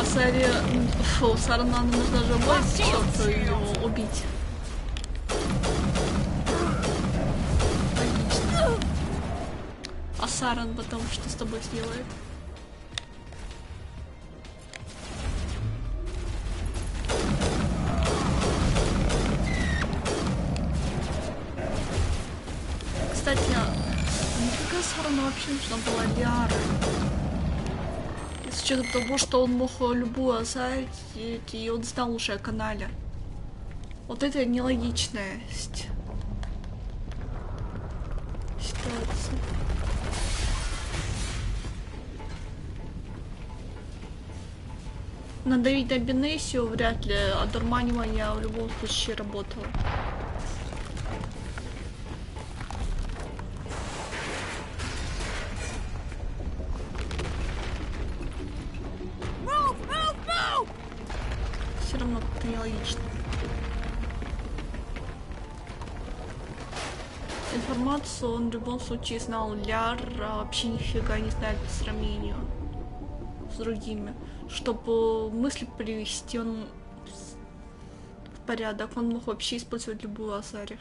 Асари... Фу, Сарна нужно же больше, чтобы ее убить. Логично. А Саран потом что с тобой сделает? Кстати, нафига Сарану вообще нужна была Ляра? С учетом того, что он мог любую оставить, и он знал уже о канале. Вот это нелогичность. Ситуация. Надавить на Бенесию вряд ли, а дурманивание в любом случае работало. Все равно как-то нелогично. Информацию он в любом случае знал. Ляр вообще нифига не знает по сравнению с другими. Чтобы мысли привести он в порядок, он мог вообще использовать любую Асари.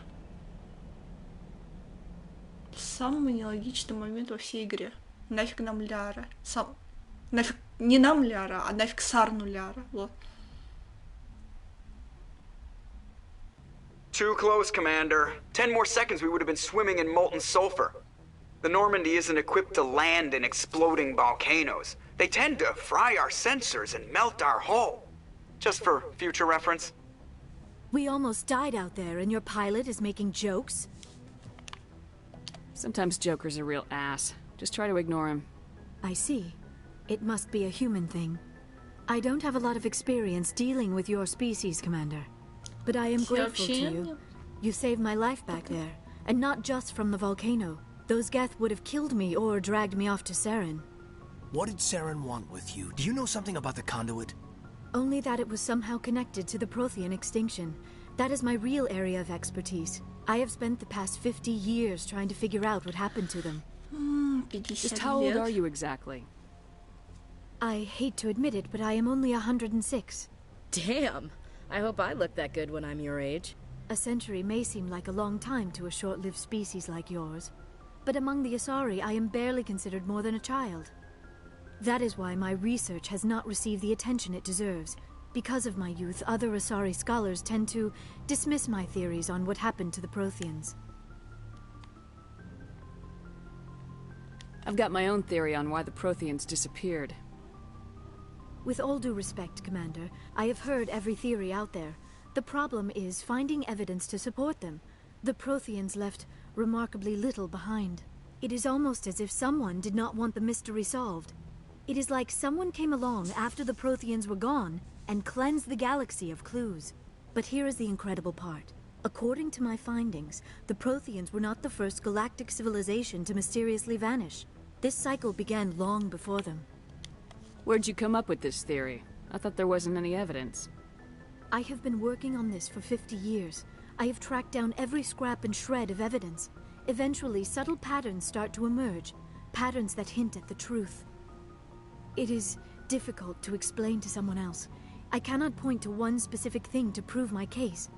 Самый нелогичный момент во всей игре. Нафиг нам Ляра. Нафиг не нам Ляра, а нафиг Сарну Ляра. Вот. Too close, Commander. 10 more seconds, we would have been swimming in molten sulfur. The Normandy isn't equipped to land in exploding volcanoes. They tend to fry our sensors and melt our hull. Just for future reference. We almost died out there, and your pilot is making jokes? Sometimes Joker's a real ass. Just try to ignore him. I see. It must be a human thing. I don't have a lot of experience dealing with your species, Commander. But I am grateful to you. You saved my life back there, and not just from the volcano. Those Geth would have killed me or dragged me off to Saren. What did Saren want with you? Do you know something about the conduit? Only that it was somehow connected to the Prothean extinction. That is my real area of expertise. I have spent the past 50 years trying to figure out what happened to them. Just how old are you exactly? I hate to admit it, but I am only 106. Damn! I hope I look that good when I'm your age. A century may seem like a long time to a short-lived species like yours. But among the Asari, I am barely considered more than a child. That is why my research has not received the attention it deserves. Because of my youth, other Asari scholars tend to dismiss my theories on what happened to the Protheans. I've got my own theory on why the Protheans disappeared. With all due respect, Commander, I have heard every theory out there. The problem is finding evidence to support them. The Protheans left remarkably little behind. It is almost as if someone did not want the mystery solved. It is like someone came along after the Protheans were gone and cleansed the galaxy of clues. But here is the incredible part. According to my findings, the Protheans were not the first galactic civilization to mysteriously vanish. This cycle began long before them. Where'd you come up with this theory? I thought there wasn't any evidence. I have been working on this for 50 years. I have tracked down every scrap and shred of evidence. Eventually, subtle patterns start to emerge, patterns that hint at the truth. It is difficult to explain to someone else. I cannot point to one specific thing to prove my case.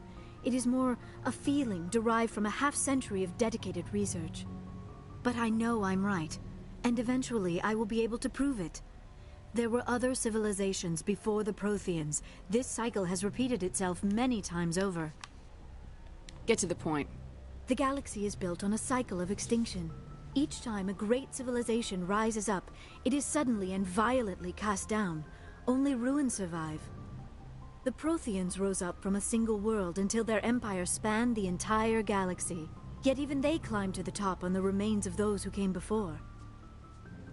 It is more a feeling derived from a half-century of dedicated research. But I know I'm right, and eventually I will be able to prove it. There were other civilizations before the Protheans. This cycle has repeated itself many times over. Get to the point. The galaxy is built on a cycle of extinction. Each time a great civilization rises up, it is suddenly and violently cast down. Only ruins survive. The Protheans rose up from a single world until their empire spanned the entire galaxy. Yet even they climbed to the top on the remains of those who came before.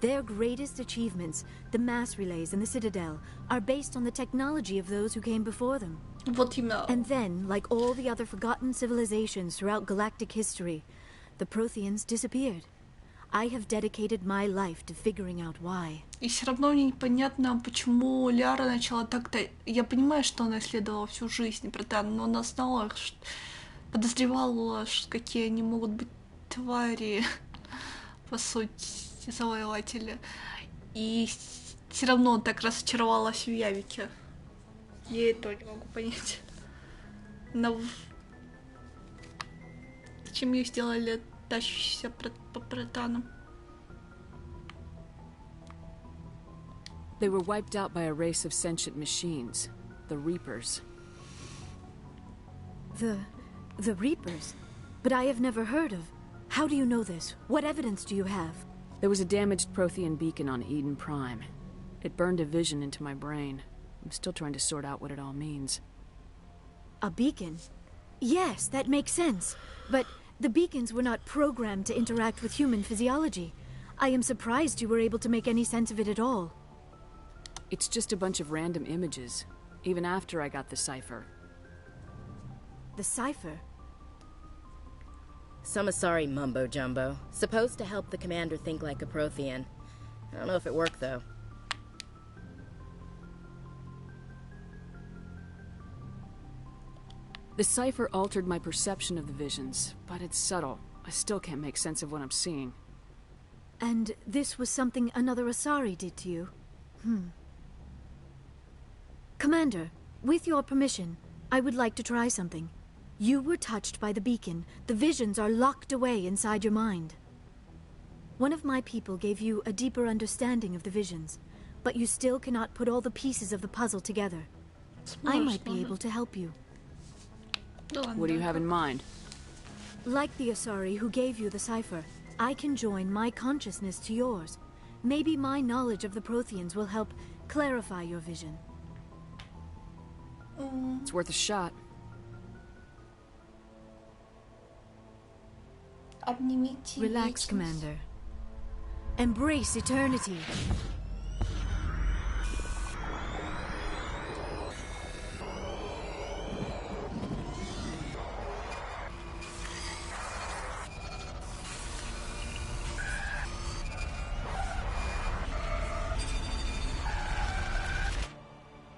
Their greatest achievements, the mass relays and the Citadel, are based on the technology of those who came before them. And then, like all the other forgotten civilizations throughout galactic history, the Protheans disappeared. I have dedicated my life to figuring out why. И все равно мне непонятно, почему Ляра начала так-то... Я понимаю, что она исследовала всю жизнь Протеан, но она знала, подозревала, какие они могут быть твари, по сути, завоеватели. И все равно так разочаровалась в Явике. Я это не могу понять. Но... Зачем ее сделали тащущейся по Протеану? They were wiped out by a race of sentient machines, the Reapers. The Reapers? But I have never heard of. How do you know this? What evidence do you have? There was a damaged Prothean beacon on Eden Prime. It burned a vision into my brain. I'm still trying to sort out what it all means. A beacon? Yes, that makes sense. But the beacons were not programmed to interact with human physiology. I am surprised you were able to make any sense of it at all. It's just a bunch of random images, even after I got the cipher. The cipher? Some Asari mumbo-jumbo, supposed to help the commander think like a Prothean. I don't know if it worked, though. The cipher altered my perception of the visions, but it's subtle. I still can't make sense of what I'm seeing. And this was something another Asari did to you? Commander, with your permission, I would like to try something. You were touched by the beacon. The visions are locked away inside your mind. One of my people gave you a deeper understanding of the visions, but you still cannot put all the pieces of the puzzle together. I might be able to help you. What do you have in mind? Like the Asari who gave you the cipher, I can join my consciousness to yours. Maybe my knowledge of the Protheans will help clarify your vision. It's worth a shot. Relax, Commander. Embrace eternity.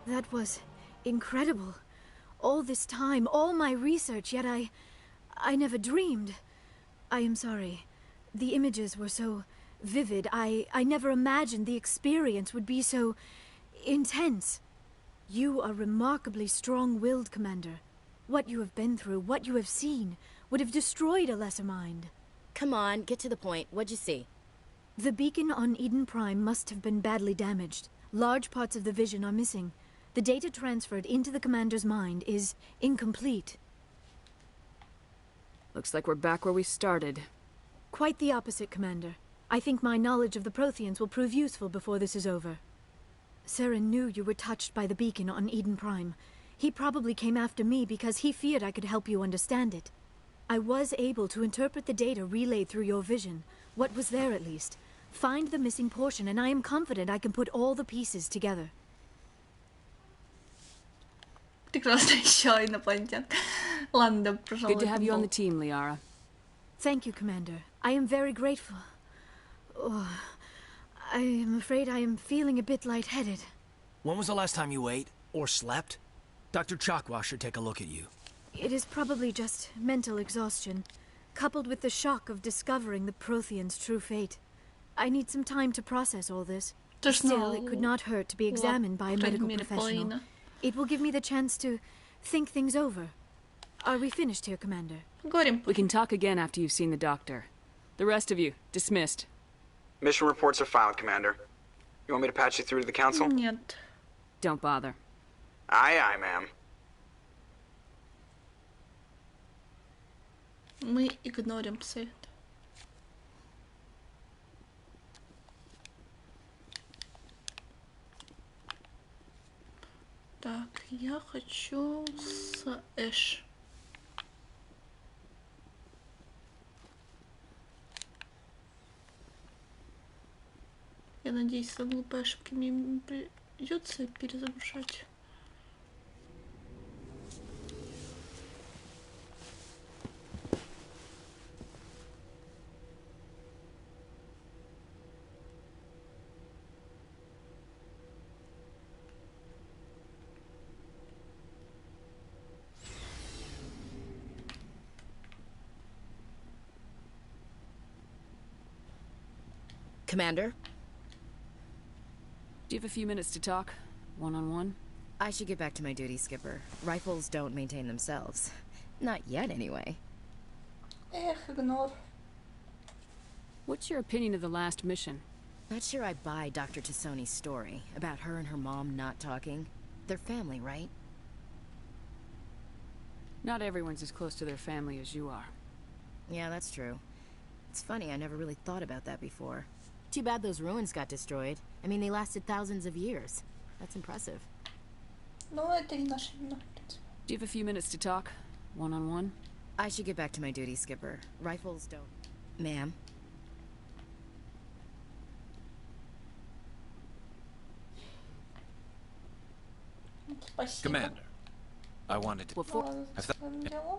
That was incredible. All this time, all my research, yet I never dreamed. I am sorry. The images were so vivid. I never imagined the experience would be so intense. You are remarkably strong-willed, Commander. What you have been through, what you have seen, would have destroyed a lesser mind. Come on, get to the point. What'd you see? The beacon on Eden Prime must have been badly damaged. Large parts of the vision are missing. The data transferred into the Commander's mind is incomplete. Looks like we're back where we started. Quite the opposite, Commander. I think my knowledge of the Protheans will prove useful before this is over. Saren knew you were touched by the beacon on Eden Prime. He probably came after me because he feared I could help you understand it. I was able to interpret the data relayed through your vision, what was there at least, find the missing portion, and I am confident I can put all the pieces together. Прекрасно еще инопланетян. Ладно, пожалуй. Good to have you on the team, Liara. Thank you, Commander. I am very grateful. Oh, I am afraid I am feeling a bit lightheaded. When was the last time you ate or slept? Dr. Chakwa should take a look at you. It is probably just mental exhaustion, coupled with the shock of discovering the Protheans' true fate. I need some time to process all this. Still, it could not hurt to be examined by a medical professional. It will give me the chance to think things over. Are we finished here, Commander? We can talk again after you've seen the doctor. The rest of you, dismissed. Mission reports are filed, Commander. You want me to patch you through to the Council? Нет. Don't bother. Aye, aye, ma'am. Мы игнорим совет. Так, я хочу с Эш. Я надеюсь, за глупые ошибки мне не придется перезагружать. Commander? Do you have a few minutes to talk? One-on-one? I should get back to my duty, Skipper. Rifles don't maintain themselves. Not yet, anyway. Эх, игнор. What's your opinion of the last mission? Not sure I buy Dr. Tassoni's story about her and her mom not talking. They're family, right? Not everyone's as close to their family as you are. Yeah, that's true. It's funny, I never really thought about that before. Too bad those ruins got destroyed. I mean, they lasted thousands of years. That's impressive. Ну, это не наша вина. Do you have a few minutes to talk? One-on-one? I should get back to my duty, Skipper. Rifles don't... Ma'am? Спасибо. Commander, I wanted to...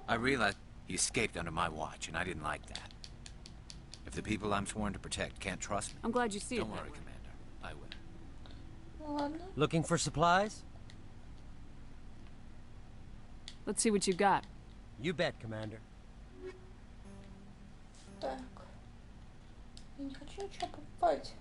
I realized he escaped under my watch, and I didn't like that. If the people I'm sworn to protect can't trust me... I'm glad you see it. Don't worry, Commander. I will. Ладно. Looking for supplies? Let's see what you got. You bet, Commander. Так. Я не хочу ничего покупать.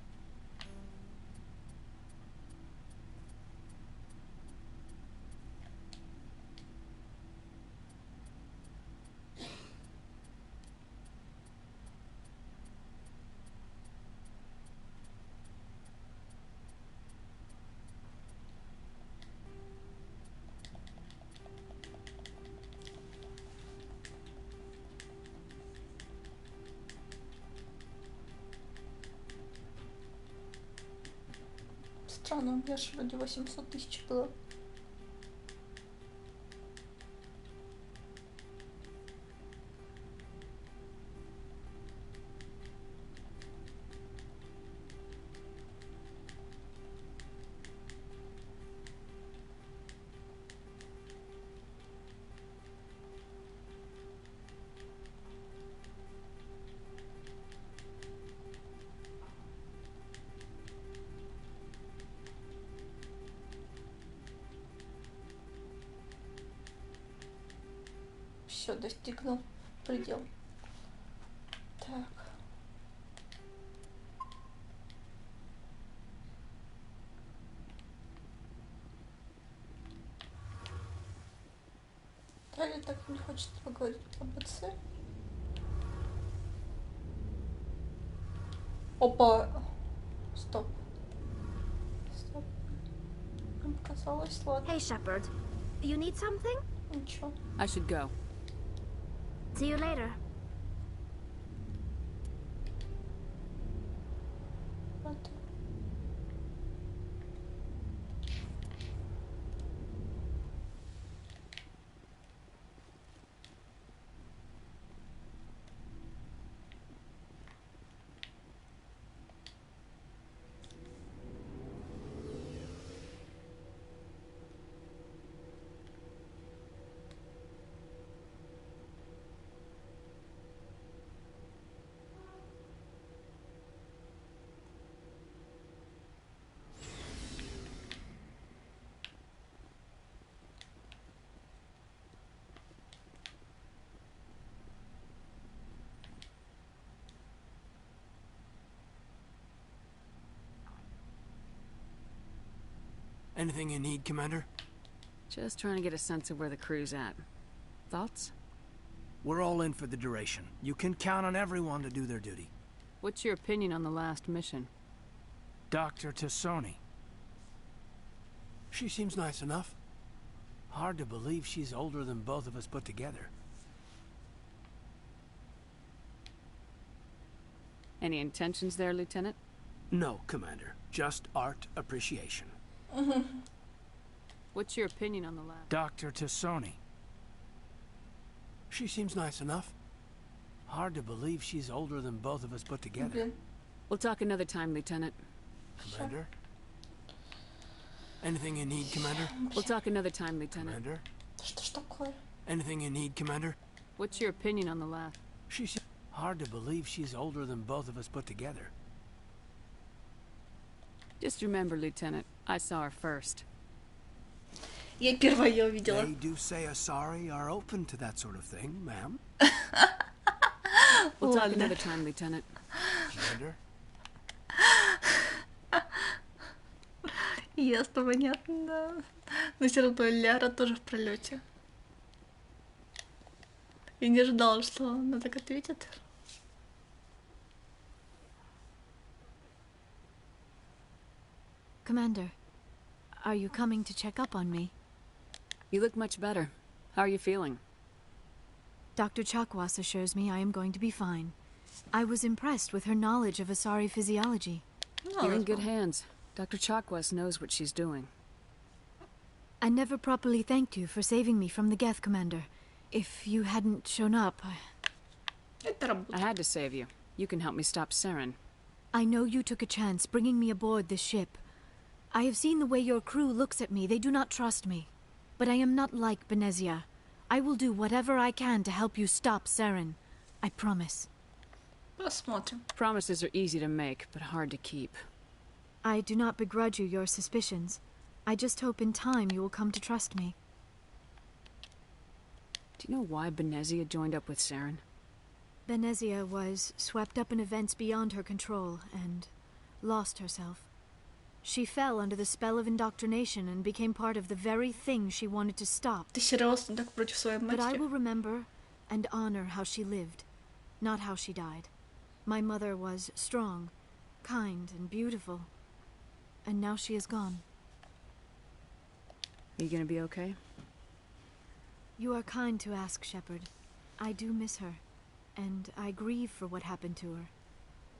Странно, у меня же вроде 800 тысяч было. Все, достигнул предел. Так. Далее так не хочет поговорить об отце. Опа! Стоп. Стоп. Мне показалось, ладно. Hey, Shepard. You need something? Ничего. I should go. See you later. Вот. Anything you need, Commander? Just trying to get a sense of where the crew's at. Thoughts? We're all in for the duration. You can count on everyone to do their duty. What's your opinion on the last mission? Dr. Tassoni. She seems nice enough. Hard to believe she's older than both of us put together. Any intentions there, Lieutenant? No, Commander. Just art appreciation. What's your opinion on the last? Dr. Tassoni. She seems nice enough. Hard to believe she's older than both of us put together. We'll talk another time, Lieutenant. Commander? Anything you need, Commander? We'll talk another time, Lieutenant. Commander? Что ж такое? Anything you need, Commander? What's your opinion on the last? She's hard to believe she's older than both of us put together. Just remember, Lieutenant, I saw her first. Я первая ее увидела. They do say Asari are open to that sort of thing, ma'am. We'll talk another time, Lieutenant. Commander? Ясно, понятно. Но все равно Ляра тоже в пролете. Я не ожидала, что она так ответит. Commander, are you coming to check up on me? You look much better. How are you feeling? Dr. Chakwas assures me I am going to be fine. I was impressed with her knowledge of Asari physiology. You're in good hands. Dr. Chakwas knows what she's doing. I never properly thanked you for saving me from the Geth, Commander. If you hadn't shown up, I had to save you. You can help me stop Saren. I know you took a chance bringing me aboard this ship. I have seen the way your crew looks at me. They do not trust me. But I am not like Benezia. I will do whatever I can to help you stop Saren. I promise. Посмотрим. Promises are easy to make, but hard to keep. I do not begrudge you your suspicions. I just hope in time you will come to trust me. Do you know why Benezia joined up with Saren? Benezia was swept up in events beyond her control and lost herself. She fell under the spell of indoctrination and became part of the very thing she wanted to stop. Ты серьезно так против своей матери? But I will remember and honor how she lived, not how she died. My mother was strong, kind, and beautiful. And now she is gone. Are you gonna be okay? You are kind to ask, Shepard. I do miss her, and I grieve for what happened to her.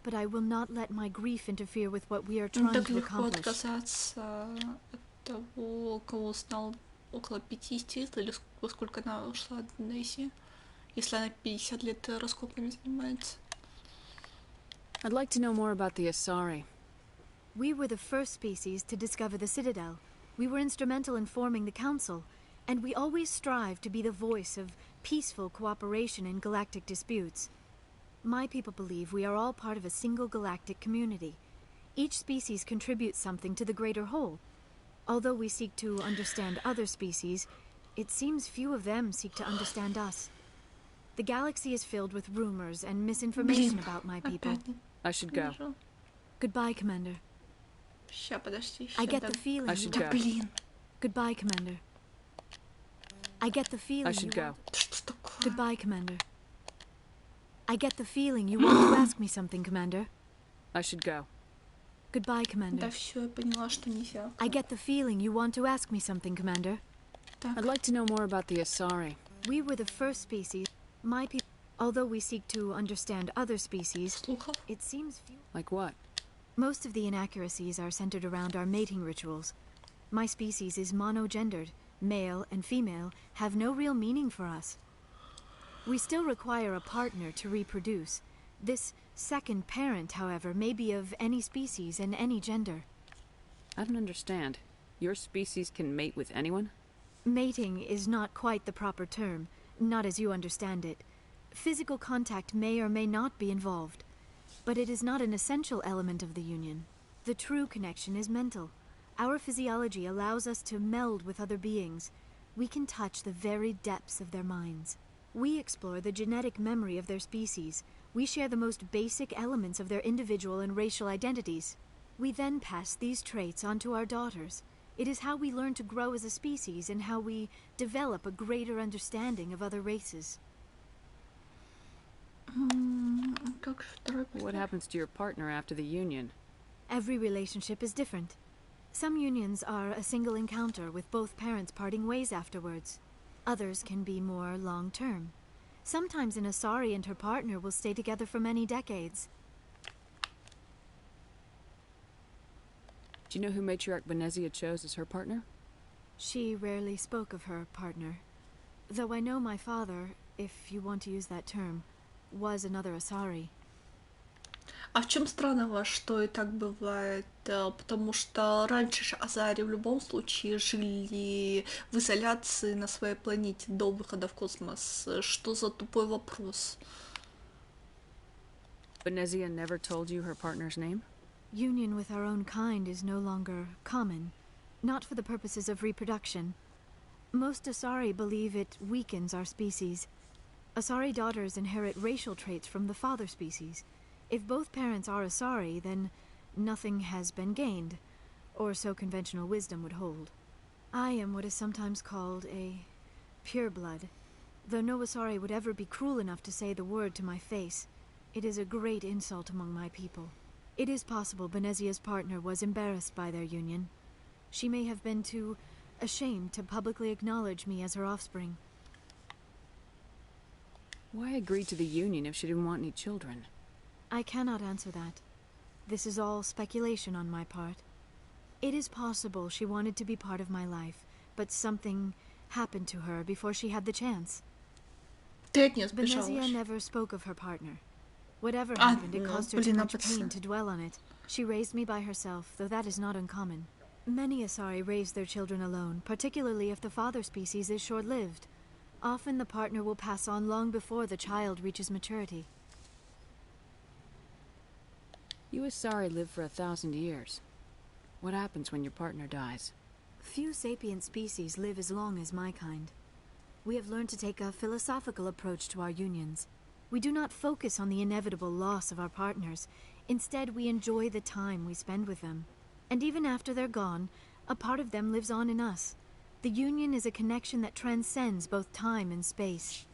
But I will not let my grief interfere with what we are trying Так to легко accomplish. отказаться от того, кого знал около 50 лет, или во сколько она ушла от Дейзи, если она 50 лет раскопками занимается. I'd like to know more about the Asari. We were the first species to discover the Citadel. We were instrumental in forming the Council, and we always strive to be the voice of peaceful cooperation in galactic disputes. My people believe we are all part of a single galactic community. Each species contributes something to the greater whole. Although we seek to understand other species, it seems few of them seek to understand us. The galaxy is filled with rumors and misinformation about my people. I should go. Goodbye, Commander. Ща, подожди, I ща, get да. the feeling. I should you- go. Блин. Goodbye, Commander. I get the feeling. I should you go. want- Goodbye, Commander. I get the feeling you want to ask me something, Commander. I should go. Goodbye, Commander. Да все, я поняла, что нельзя. I get the feeling you want to ask me something, Commander. I'd like to know more about the Asari. We were the first species. My people. Although we seek to understand other species, Слухов. it seems few. Like what? Most of the inaccuracies are centered around our mating rituals. My species is monogendered. Male and female have no real meaning for us. We still require a partner to reproduce. This second parent, however, may be of any species and any gender. I don't understand. Your species can mate with anyone? Mating is not quite the proper term, not as you understand it. Physical contact may or may not be involved, but it is not an essential element of the union. The true connection is mental. Our physiology allows us to meld with other beings. We can touch the very depths of their minds. We explore the genetic memory of their species. We share the most basic elements of their individual and racial identities. We then pass these traits on to our daughters. It is how we learn to grow as a species and how we develop a greater understanding of other races. Как второй What happens to your partner after the union? Every relationship is different. Some unions are a single encounter with both parents parting ways afterwards. Others can be more long-term. Sometimes an Asari and her partner will stay together for many decades. Do you know who Matriarch Benezia chose as her partner? She rarely spoke of her partner. Though I know my father, if you want to use that term, was another Asari. А в чем странного, что и так бывает? Потому что раньше же Азари в любом случае жили в изоляции на своей планете до выхода в космос. Что за тупой вопрос? Benezia never told you her partner's name? Union with our own kind is no longer common, not for the purposes of reproduction. Most Asari believe it weakens our species. Asari daughters inherit racial traits from the father species. If both parents are Asari, then nothing has been gained, or so conventional wisdom would hold. I am what is sometimes called a pureblood. Though no Asari would ever be cruel enough to say the word to my face, it is a great insult among my people. It is possible Benezia's partner was embarrassed by their union. She may have been too ashamed to publicly acknowledge me as her offspring. Why agree to the union if she didn't want any children? I cannot answer that. This is all speculation on my part. It is possible she wanted to be part of my life, but something happened to her before she had the chance. Ты от нее Benezia сбежала. never spoke of her partner. Whatever Ah, happened, it no, caused her too блин, much опасно. pain to dwell on it. She raised me by herself, though that is not uncommon. Many Asari raise their children alone, particularly if the father species is short-lived. Often the partner will pass on long before the child reaches maturity. You Asari live for 1,000 years. What happens when your partner dies? Few sapient species live as long as my kind. We have learned to take a philosophical approach to our unions. We do not focus on the inevitable loss of our partners. Instead, we enjoy the time we spend with them. And even after they're gone, a part of them lives on in us. The union is a connection that transcends both time and space.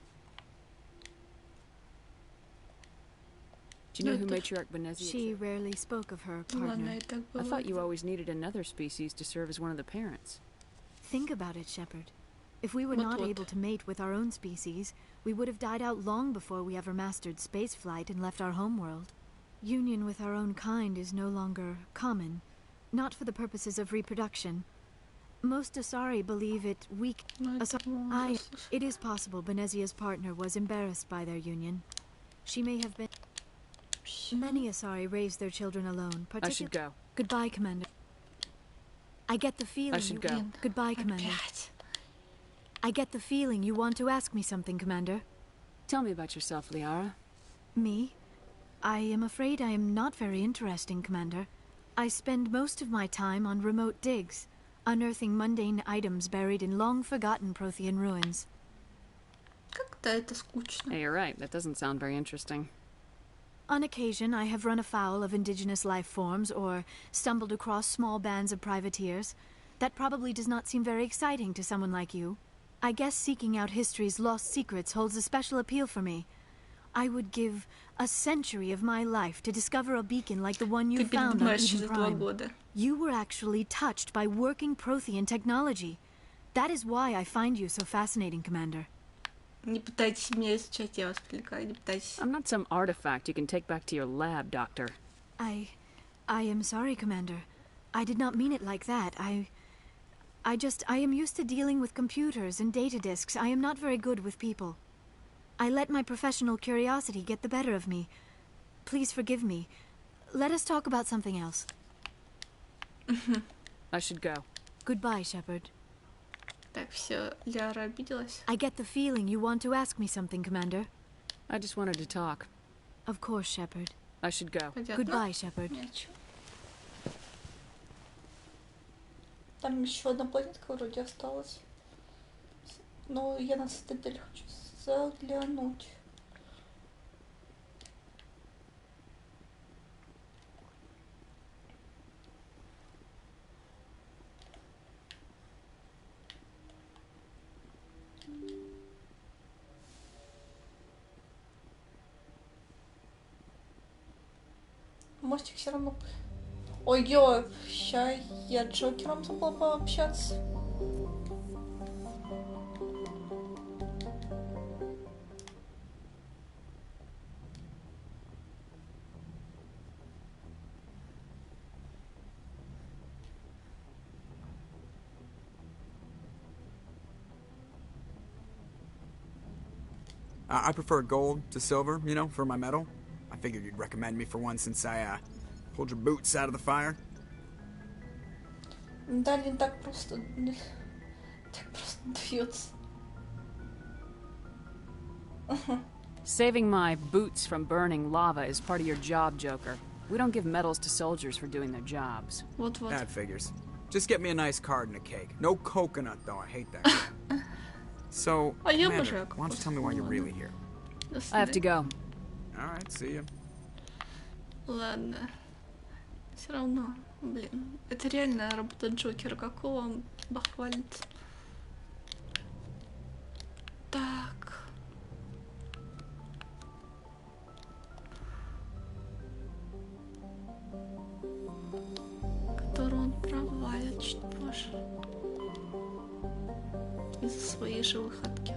Do you know who Matriarch Benezia She rarely spoke of her Ладно, partner. и так I thought бывает. you always needed another species to serve as one of the parents. Think about it, Shepard. If we were not Вот-вот. able to mate with our own species, we would have died out long before we ever mastered spaceflight and left our homeworld. Union with our own kind is no longer common, not for the purposes of reproduction. Most Asari believe it weak. Ну, это It is possible Benezia's partner was embarrassed by their union. She may have been. Many Asari raise their children alone. I should go. Goodbye, Commander. I get the feeling. I should go. Goodbye, Commander. Опять. I get the feeling you want to ask me something, Commander. Tell me about yourself, Liara. Me? I am afraid I am not very interesting, Commander. I spend most of my time on remote digs, unearthing mundane items buried in long-forgotten Prothean ruins. Да, это скучно. Hey, you're right. That doesn't sound very interesting. On occasion, I have run afoul of indigenous life forms or stumbled across small bands of privateers. That probably does not seem very exciting to someone like you. I guess seeking out history's lost secrets holds a special appeal for me. I would give a century of my life to discover a beacon like the one you found on Eden Prime. You were actually touched by working Prothean technology. That is why I find you so fascinating, Commander. Не пытайтесь меня изучать, я вас отвлекаю, не пытайтесь. I'm not some artifact you can take back to your lab, Doctor. I am sorry, Commander. I did not mean it like that. I am used to dealing with computers and data disks. I am not very good with people. I let my professional curiosity get the better of me. Please forgive me. Let us talk about something else. I should go. Goodbye, Shepard. Так, все, Ляра обиделась. I get the feeling you want to ask me something, Commander. I just wanted to talk. Of course, Shepard. I should go. Goodbye, Shepard. Там еще одна планетка вроде осталась. Но я на цитадель хочу заглянуть. Мостик все равно... Ой-ой, ща я Джокером забыла пообщаться. I prefer gold to silver, you know, for my medal. I figured you'd recommend me for one since I, pulled your boots out of the fire. Да, не так просто... Так просто дается. Saving my boots from burning lava is part of your job, Joker. We don't give medals to soldiers for doing their jobs. Вот-вот. That figures. Just get me a nice card and a cake. No coconut, though. I hate that. So, Commander, why don't you tell me why you're really here? I have to go. Alright, see ya. Ладно. Все равно, блин. Это реальная работа Джокера. Какого он бахвалится? Так. Которую он провалит чуть позже. Из-за своей же выходки.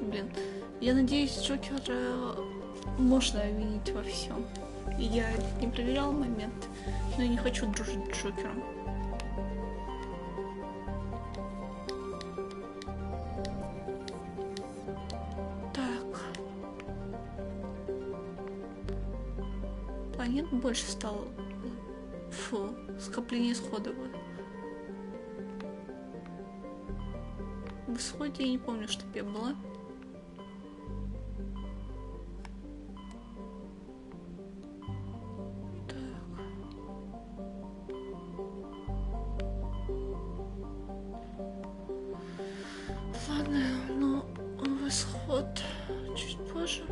Блин, я надеюсь, Джокера можно обвинить во всем. Я не проверял момент, но я не хочу дружить с Джокером. Планет больше стало. Фу, скопление исходовое. В исходе я не помню, чтоб я была. Так. Ладно, ну в исход чуть позже.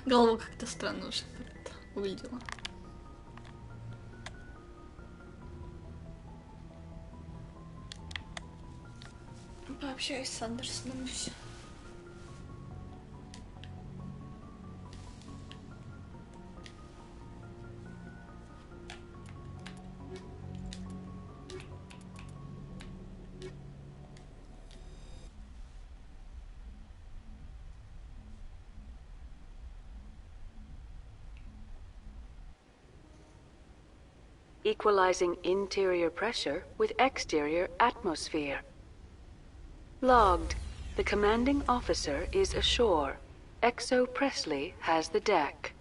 Голова как-то странно уже выглядела. Пообщаюсь с Андерсоном и все. equalizing interior pressure with exterior atmosphere. Logged. The commanding officer is ashore. Exo Presley has the deck.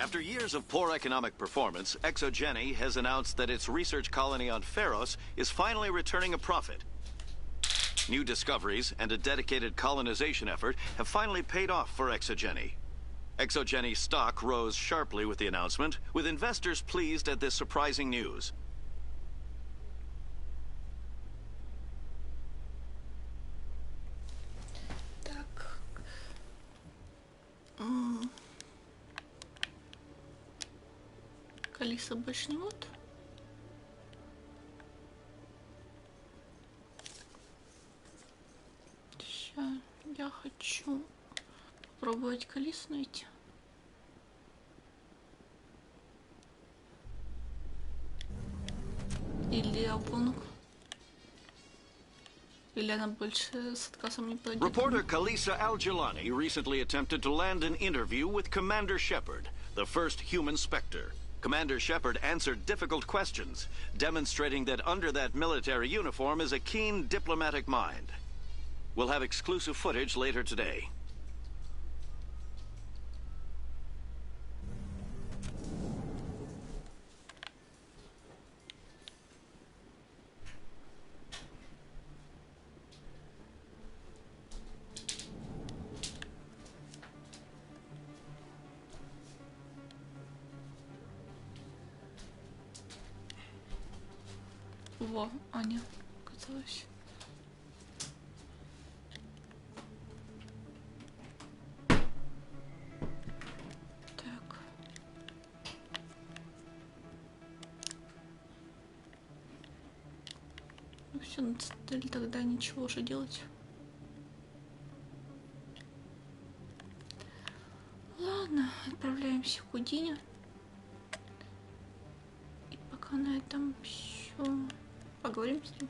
After years of poor economic performance, ExoGeni has announced that its research colony on Feros is finally returning a profit. New discoveries and a dedicated colonization effort have finally paid off for ExoGeni. ExoGeni stock rose sharply with the announcement, with investors pleased at this surprising news. Алиса больше не вот. Сейчас я хочу попробовать Калису найти. Или Албонок. Или она больше с отказом не пойдет. Reporter Kalisa Al-Jilani recently attempted to land an interview with Commander Shepard, the first human Spectre. Commander Shepard answered difficult questions, demonstrating that under that military uniform is a keen diplomatic mind. We'll have exclusive footage later today. Во, Аня, оказалось. Так. Ну все, нацелили тогда ничего уже делать. Ладно, отправляемся к Удине. И пока на этом все. Поговорим с ним.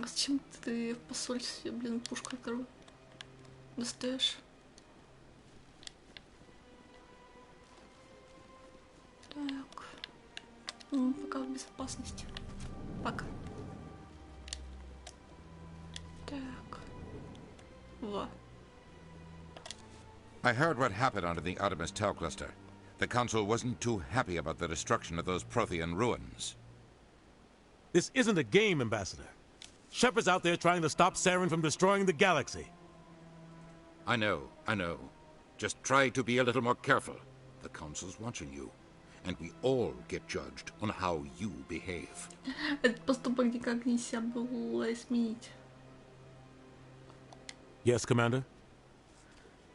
А зачем ты в посольстве, блин, пушку вторую достаешь? Так. Ну, пока в безопасности. Пока. Так. Во. I heard what happened under the Artemis Tau cluster. The Council wasn't too happy about the destruction of those Prothean ruins. This isn't a game, Ambassador. Shepard's out there trying to stop Saren from destroying the galaxy. I know. Just try to be a little more careful. The Council's watching you, and we all get judged on how you behave. Этот поступок никак нельзя было изменить. Yes, Commander?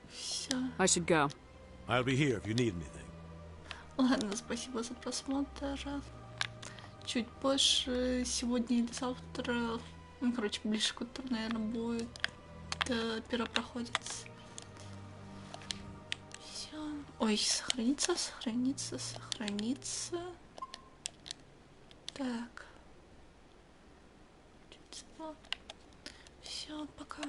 Все. I should go. I'll be here if you need anything. Ладно, спасибо за просмотр. Чуть позже, сегодня или завтра, ну, короче, ближе к утру, наверное, будет первопроходец. Все. Ой, сохранится. Так. Все, пока.